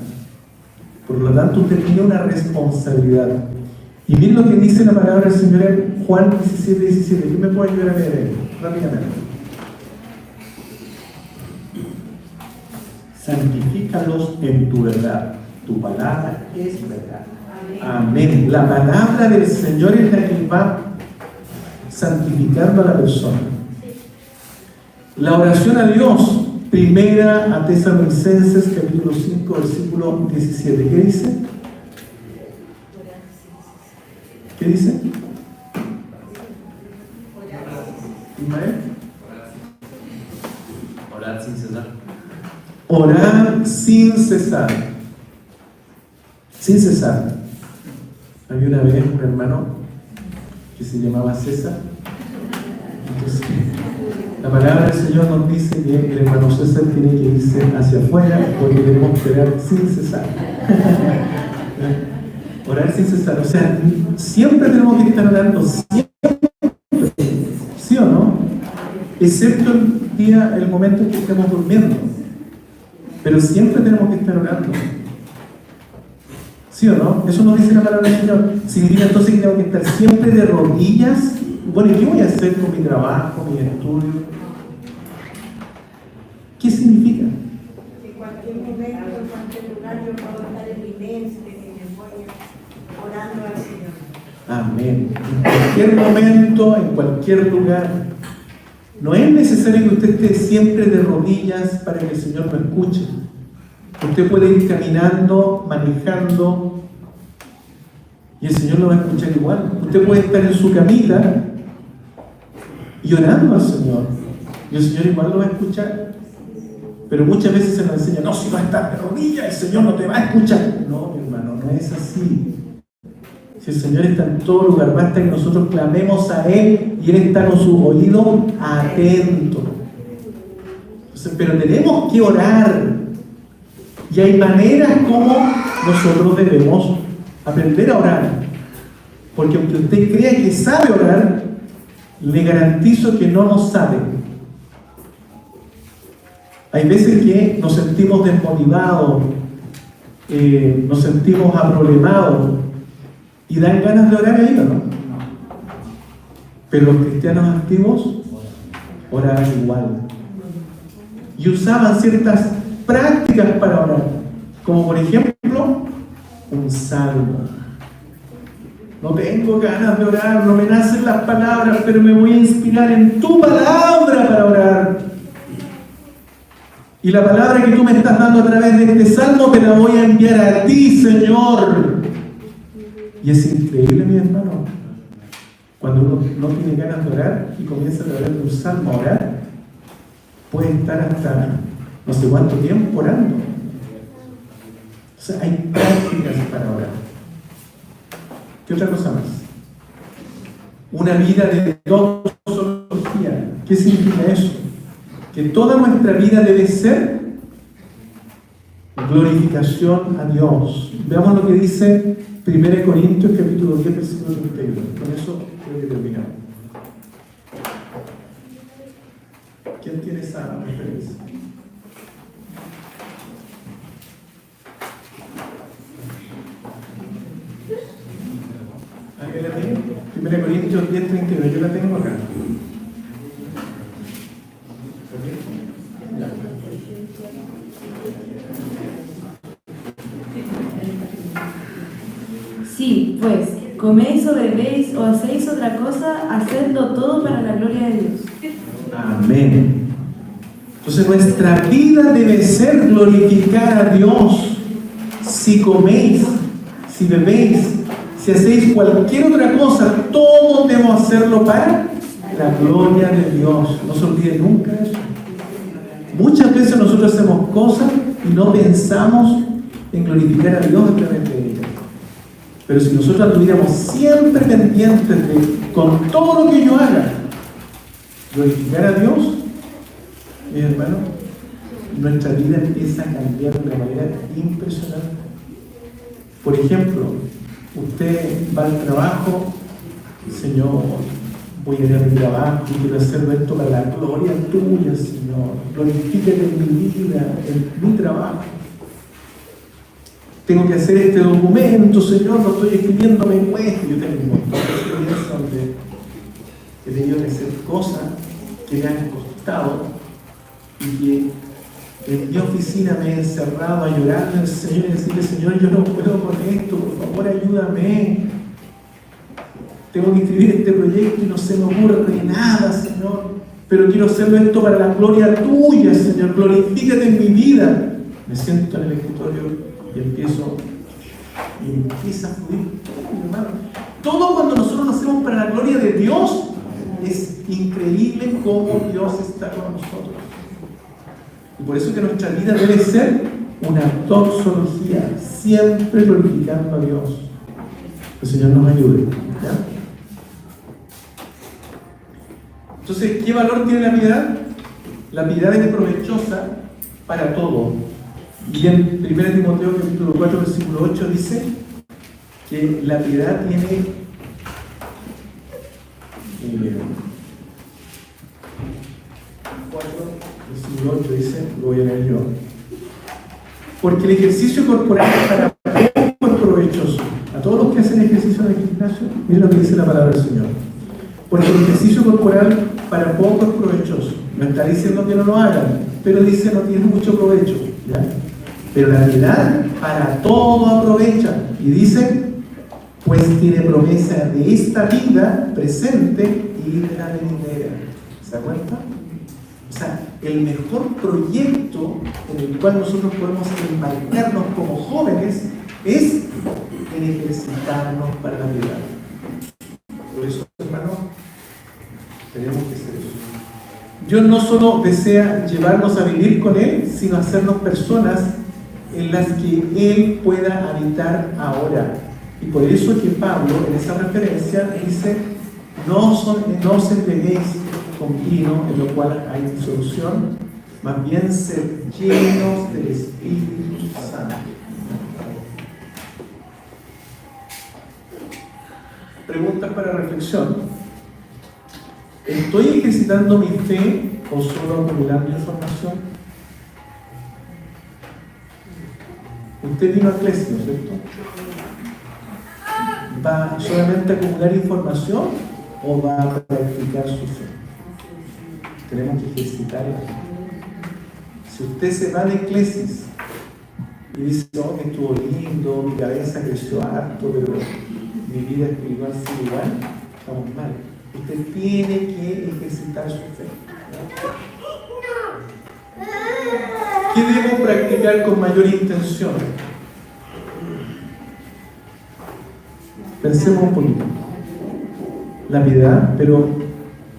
Por lo tanto, usted tiene una responsabilidad. Y miren lo que dice la palabra del Señor en Juan 17:17. ¿Quién me puede ayudar a leer rápidamente? Santifícalos en tu verdad. Tu palabra es verdad. Amén. La palabra del Señor es la que va santificando a la persona. La oración a Dios, primera a Tesalonicenses, capítulo 5, versículo 17. ¿Qué dice? ¿Qué dice? ¿Ismael? Orad sin cesar. Orar sin cesar. Sin cesar. Había una vez un hermano que se llamaba César. Entonces, la palabra del Señor nos dice que el hermano César tiene que irse hacia afuera porque tenemos que orar sin cesar. Orar sin cesar. O sea, siempre tenemos que estar orando, siempre. ¿Sí o no? Excepto el momento en que estemos durmiendo. Pero siempre tenemos que estar orando. ¿Sí o no? Eso nos dice la palabra del Señor. Significa entonces que tengo que estar siempre de rodillas. Bueno, ¿y qué voy a hacer con mi trabajo, mi estudio? ¿Qué significa? En cualquier momento, en cualquier lugar, yo puedo estar en mi mente, en mi memoria, orando al Señor. Amén. En cualquier momento, en cualquier lugar. No es necesario que usted esté siempre de rodillas para que el Señor lo escuche. Usted puede ir caminando, manejando, y el Señor lo va a escuchar igual. Usted puede estar en su camita y orando al Señor, y el Señor igual lo va a escuchar. Pero muchas veces se nos enseña, no, si no estás de rodillas, el Señor no te va a escuchar. No, mi hermano, no es así. Si el Señor está en todo lugar, basta que nosotros clamemos a Él y Él está con su oído atento. Entonces, pero tenemos que orar. Y hay maneras como nosotros debemos aprender a orar. Porque aunque usted crea que sabe orar, le garantizo que no lo sabe. Hay veces que nos sentimos desmotivados, nos sentimos aproblemados y dan ganas de orar ahí, ¿o no? Pero los cristianos antiguos oraban igual. Y usaban ciertas prácticas para orar, como por ejemplo un salmo. No tengo ganas de orar, no me nacen las palabras, pero me voy a inspirar en tu palabra para orar. Y la palabra que tú me estás dando a través de este salmo te la voy a enviar a ti, Señor. Y es increíble, mi hermano, cuando uno no tiene ganas de orar y comienza a través de un salmo a orar, puede estar hasta no sé cuánto tiempo orando. O sea, hay prácticas para orar. ¿Qué otra cosa más? Una vida de doxología. ¿Qué significa eso? Que toda nuestra vida debe ser glorificación a Dios. Veamos lo que dice 1 Corintios capítulo 10, versículo 31. Con eso creo que terminamos. ¿Quién tiene esa referencia? ¿Alguien la tiene? 1 Corintios 10, 31. Yo la tengo acá. Sí, pues, coméis o bebéis o hacéis otra cosa, hacedlo todo para la gloria de Dios. Amén. Entonces nuestra vida debe ser glorificar a Dios. Si coméis, si bebéis, Si hacéis cualquier otra cosa, todo debemos hacerlo para la gloria de Dios. No se olvide nunca eso. Muchas veces nosotros hacemos cosas y no pensamos en glorificar a Dios a través de ellas. Pero si nosotros estuviéramos siempre pendientes de, con todo lo que yo haga, glorificar a Dios, mis hermanos, nuestra vida empieza a cambiar de una manera impresionante. Por ejemplo, usted va al trabajo, Señor, voy a ir a mi trabajo y quiero hacerlo esto para la gloria tuya, Señor. Glorifícate en mi vida, en mi trabajo. Tengo que hacer este documento, Señor, lo estoy escribiendo, me cuesta. Yo tengo un montón de experiencias donde he tenido que hacer cosas que me han costado y que en mi oficina me he encerrado a llorarle al Señor y decirle, Señor, yo no puedo con esto, por favor ayúdame. Tengo que escribir este proyecto y no se me ocurre nada, Señor, pero quiero hacerlo esto para la gloria tuya, Señor, glorifícate en mi vida. Me siento en el escritorio y empieza a fluir todo, mi hermano. Todo cuando nosotros lo hacemos para la gloria de Dios, es increíble cómo Dios está con nosotros. Y por eso que nuestra vida debe ser una doxología, siempre glorificando a Dios. Que el Señor nos ayude, ¿ya? Entonces, ¿qué valor tiene la piedad? La piedad es provechosa para todo. Y en 1 Timoteo capítulo 4, versículo 8 dice que la piedad tiene 4, versículo 8 dice, lo voy a leer yo. Porque el ejercicio corporal para poco es provechoso. A todos los que hacen ejercicio en el gimnasio, miren lo que dice la palabra del Señor. Porque el ejercicio corporal para poco es provechoso. No está diciendo que no lo hagan, pero dice no tiene mucho provecho, ¿ya? Pero la piedad para todo aprovecha. Y dice, pues tiene promesa de esta vida presente y de la venidera. ¿Se da cuenta? O sea, el mejor proyecto en el cual nosotros podemos embarcarnos como jóvenes es en ejercitarnos para la piedad. Por eso, hermanos, tenemos que ser eso. Dios no solo desea llevarnos a vivir con Él, sino hacernos personas en las que Él pueda habitar ahora. Y por eso es que Pablo, en esa referencia, dice, no os embriaguéis con vino, en lo cual hay disolución, más bien ser llenos del Espíritu Santo. Preguntas para reflexión. ¿Estoy ejercitando mi fe o solo acumulando información? Usted vino a Clesio, ¿cierto? ¿Va solamente a acumular información o va a practicar su fe? Tenemos que ejercitar la fe. Si usted se va de Eclesis y dice, oh, que estuvo lindo, mi cabeza creció harto, pero mi vida espiritual sigue igual, estamos mal. Usted tiene que ejercitar su fe. ¿Qué debo practicar con mayor intención? Pensemos un poquito. La piedad, pero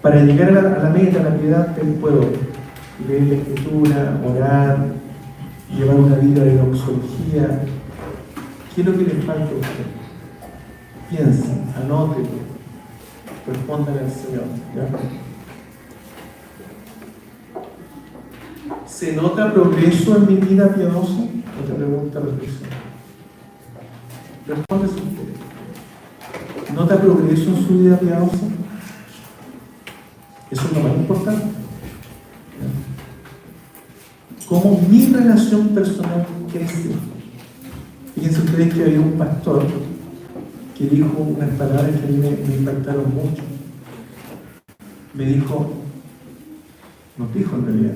para llegar a la meta, la piedad, puedo leer la escritura, orar, llevar una vida de doxología. ¿Qué es lo que le falta a usted? Piensen, anótelo, respondan al Señor, ¿ya? ¿Se nota progreso en mi vida piadosa? Otra pregunta, reflexión. Respóndese usted. ¿Nota progreso en su vida piadosa? Eso es lo más importante. ¿Cómo mi relación personal crece? Fíjense ustedes que había un pastor que dijo unas palabras que a mí me impactaron mucho. Me dijo, nos dijo en realidad,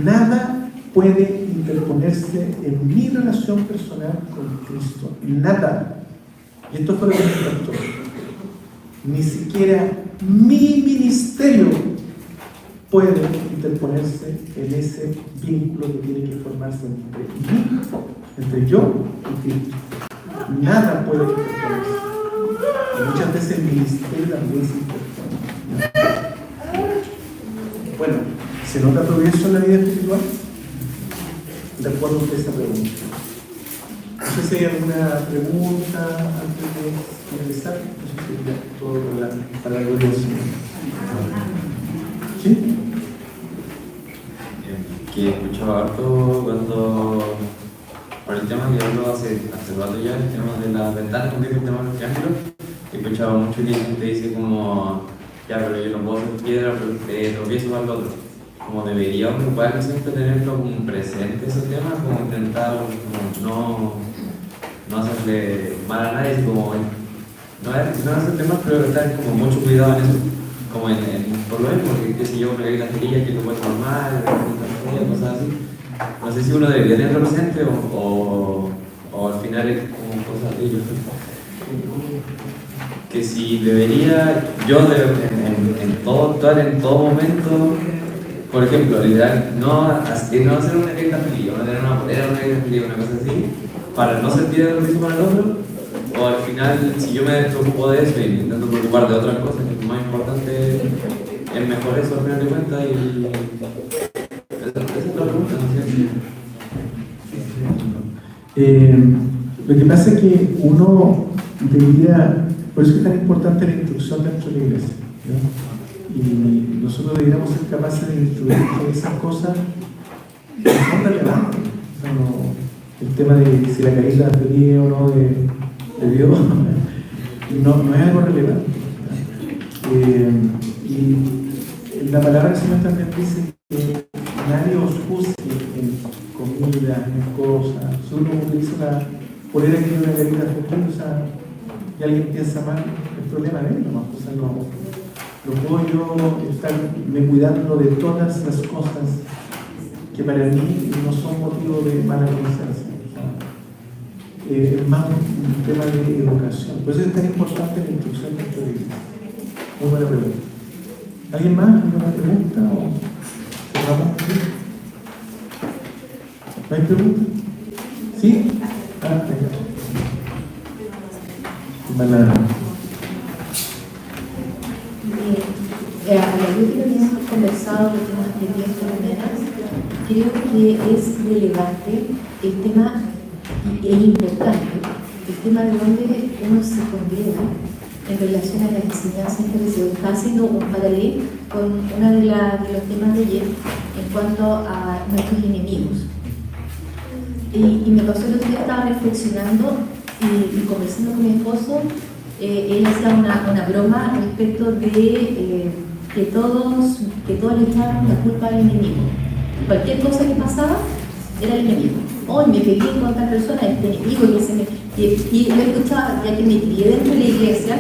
nada puede interponerse en mi relación personal con Cristo. Nada. Y esto fue lo que me impactó. Ni siquiera mi ministerio puede interponerse en ese vínculo que tiene que formarse entre yo y Cristo. nada puede quitar con eso. Y muchas veces el ministerio también se interpone. Bueno, ¿se nota progreso en la vida espiritual? De acuerdo a esa pregunta. No sé si hay alguna pregunta antes de finalizar. No sé si ya todo para la gloria del Señor. ¿Sí? Que he escuchado harto cuando, por el tema que hablo hace rato ya, el tema de las ventanas, el tema de los triángulos, he escuchado mucho que la gente dice como, ya, pero yo no puedo hacer piedra, pero tropiezo para el otro. Como debería ocuparme siempre tenerlo como presente ese tema, como intentar como no hacerle mal a nadie, como no hacer temas, pero estar como mucho cuidado en eso. Como por lo mismo, porque qué sé yo, una caída cerilla que no puede tomar, cosas así. No sé si uno debería tenerlo presente o al final es como cosas de ellos. Que si debería, yo actuar en todo momento, por ejemplo, literal, no hacer una caída cerilla, no tener una polera, una caída cerilla, una cosa así, para no sentir lo mismo con el otro. O al final, si yo me preocupo de eso y intento preocupar de otras cosas, que es más importante, es mejor eso al final de cuentas y... Esa es la pregunta, Lo que pasa es que uno debería, por eso es tan importante la instrucción dentro de la iglesia, ¿no? Y nosotros deberíamos ser capaces de instruir que esas cosas no son relevantes. O sea, el tema de si la caída feliz o no de Dios no es algo relevante. Y la palabra del Señor también dice que nadie os juzgue en comida, en cosas. Si uno utiliza una polera que tiene una carita feliz, y alguien piensa mal, es problema de él nomás. O sea, no puedo yo estarme cuidando de todas las cosas que para mí no son motivo de mala conciencia. Es más un tema de educación. Por eso es tan importante la instrucción de nuestra vida. Muy buena pregunta. ¿Alguien más? ¿Alguna pregunta? ¿O cerramos? ¿Sí? ¿No hay pregunta? ¿Sí? Venga. A la luz de lo que hemos conversado, lo que hemos aprendido esta mañana, creo que es relevante el tema y es importante el tema de donde uno se congrega en relación a las enseñanzas que se está haciendo un paralelo con uno de los temas de ayer en cuanto a nuestros enemigos. Y me pasó el otro día, estaba reflexionando y conversando con mi esposo, él hacía una broma respecto de que todos le echaban la culpa al enemigo. Cualquier cosa que pasaba era el enemigo. Hoy me peleé con otra persona, este enemigo que se me... Y lo escuchaba, ya que me crié dentro de la iglesia,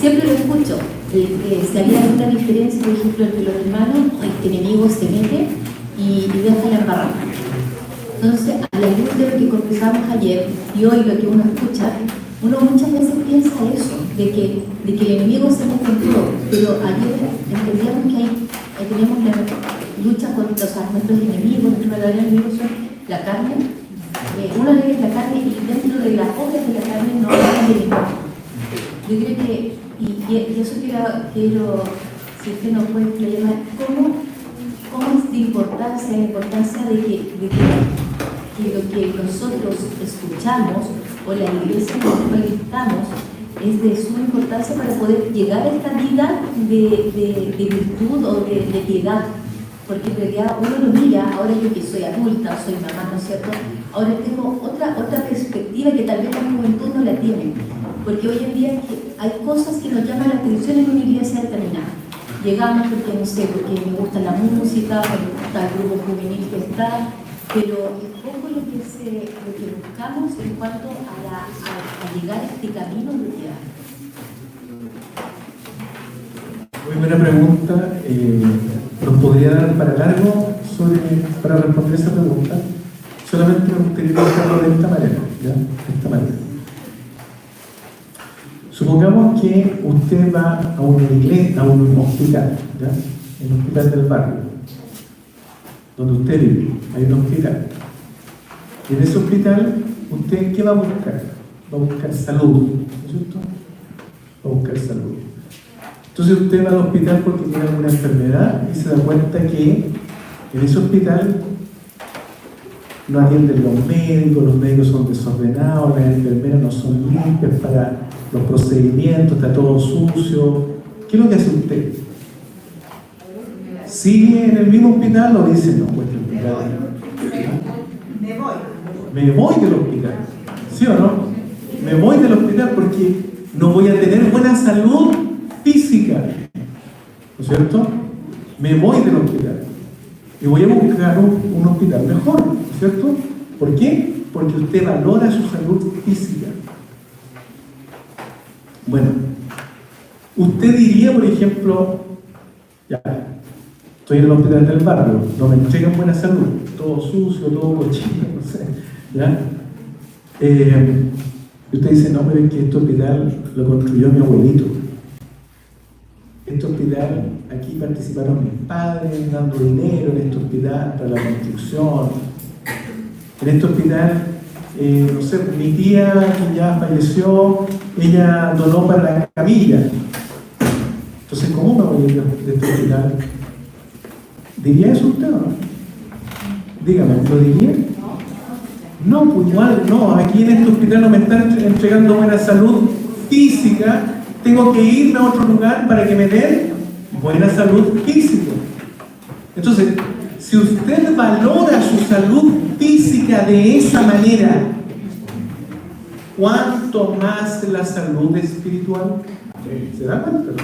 siempre lo escucho. Si había alguna diferencia, por ejemplo, entre los hermanos, el enemigo se mete y deja la embarrada. Entonces, a la luz de lo que conversamos ayer y hoy lo que uno escucha, uno muchas veces piensa eso, de que el enemigo se mete en todo, pero ayer entendíamos que tenemos la lucha contra nuestros enemigos, nuestros verdaderos enemigos son la carne. Una de ellas es la carne y dentro de las obras de la carne no hay enemigo. Yo creo que, y eso quiero, si usted nos puede explicar, ¿cómo es de importancia de que lo que nosotros escuchamos o la iglesia en la cual estamos es de suma importancia para poder llegar a esta vida de virtud o de piedad? Porque en realidad uno lo mira, ahora yo que soy adulta, soy mamá, ¿no es cierto? Ahora tengo otra perspectiva que tal vez la juventud no la tiene. Porque hoy en día hay cosas que nos llaman la atención en una iglesia determinada. Llegamos porque, no sé, porque me gusta la música, me gusta el grupo juvenil que está, pero es poco lo que buscamos en cuanto a llegar a este camino de piedad. Muy buena pregunta. ¿Nos podría dar para largo para responder esa pregunta? Solamente me gustaría explicarlo de esta manera. ¿Ya? De esta manera. Supongamos que usted va a una iglesia, a un hospital, ¿ya? El hospital del barrio, donde usted vive, hay un hospital. Y en ese hospital, ¿usted qué va a buscar? va a buscar salud, ¿no es cierto? Va a buscar salud. Entonces usted va al hospital porque tiene alguna enfermedad y se da cuenta que en ese hospital no atienden los médicos son desordenados, las enfermeras no son limpias para los procedimientos, está todo sucio. ¿Qué es lo que hace usted? ¿Sigue en el mismo hospital o dice, no, pues el hospital? Me voy del hospital, ¿sí o no? Me voy del hospital porque no voy a tener buena salud física, ¿no es cierto? Me voy del hospital y voy a buscar un hospital mejor, ¿no es cierto? ¿Por qué? Porque usted valora su salud física. Bueno, usted diría, por ejemplo, ya, estoy en el hospital del barrio, no me entregan buena salud, todo sucio, todo cochino, no sé, ¿ya? Y usted dice, no, pero es que este hospital lo construyó mi abuelito. Este hospital, aquí participaron mis padres dando dinero en este hospital para la construcción. En este hospital, no sé, mi tía, que ya falleció, ella donó para la camilla. Entonces, ¿cómo me voy a ir de este hospital? ¿Diría eso usted o no? Dígame, ¿lo diría? No, pues igual, no, aquí en este hospital no me están entregando buena salud física, tengo que irme a otro lugar para que me den buena salud física. Entonces, si usted valora su salud física de esa manera, ¿cuánto más la salud espiritual? ¿Se da cuenta?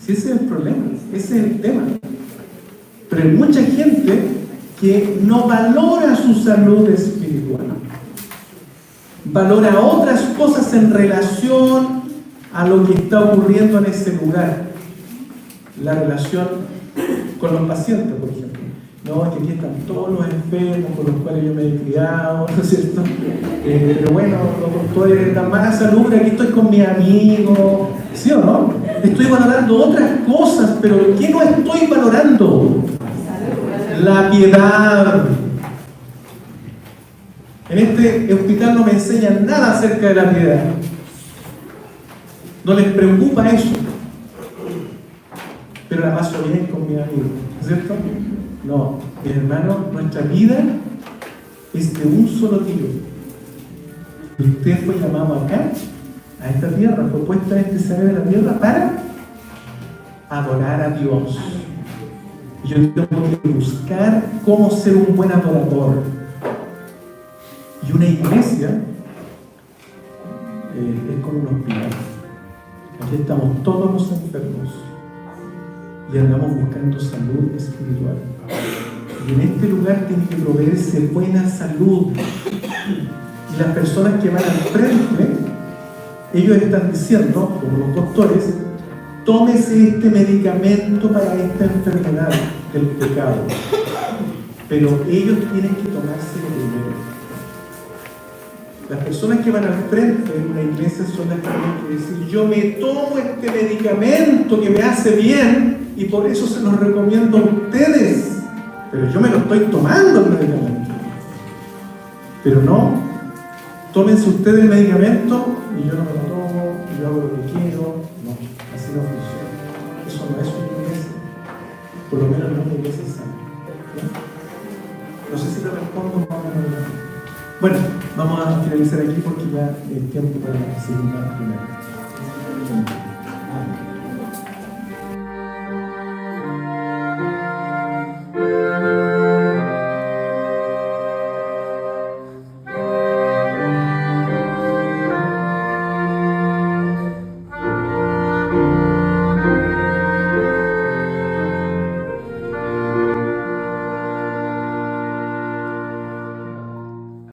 Si ese es el problema, ese es el tema. Pero hay mucha gente que no valora su salud espiritual. Valora otras cosas en relación a lo que está ocurriendo en ese lugar. La relación con los pacientes, por ejemplo. No, que aquí están todos los enfermos con los cuales yo me he criado, ¿no es cierto? Pero bueno, estoy en tan mala salud, pero aquí estoy con mi amigo, ¿sí o no? Estoy valorando otras cosas, pero ¿qué no estoy valorando? La piedad. En este hospital no me enseñan nada acerca de la piedad. No les preocupa eso. Pero la paso bien con mi amigo, ¿cierto? No, mi hermano, nuestra vida es de un solo tiro. Usted fue llamado acá, a esta tierra, fue puesta en este escenario de la tierra para adorar a Dios. Y yo tengo que buscar cómo ser un buen adorador. Y una iglesia es como un hospital. Aquí estamos todos los enfermos y andamos buscando salud espiritual. Y en este lugar tiene que proveerse buena salud. Y las personas que van al frente, ellos están diciendo, como los doctores, tómese este medicamento para esta enfermedad del pecado. Pero ellos tienen que tomárselo primero. Las personas que van al frente en una iglesia son las que tienen que decir, yo me tomo este medicamento que me hace bien y por eso se los recomiendo a ustedes. Pero yo me lo estoy tomando el medicamento. Pero no, tómense ustedes el medicamento y yo no me lo tomo, y yo hago lo que quiero. No, así no funciona. Eso no es una iglesia. Por lo menos no es una iglesia sana. ¿No? No sé si te respondo más o menos. Bueno, vamos a finalizar aquí porque ya es tiempo para la segunda primera.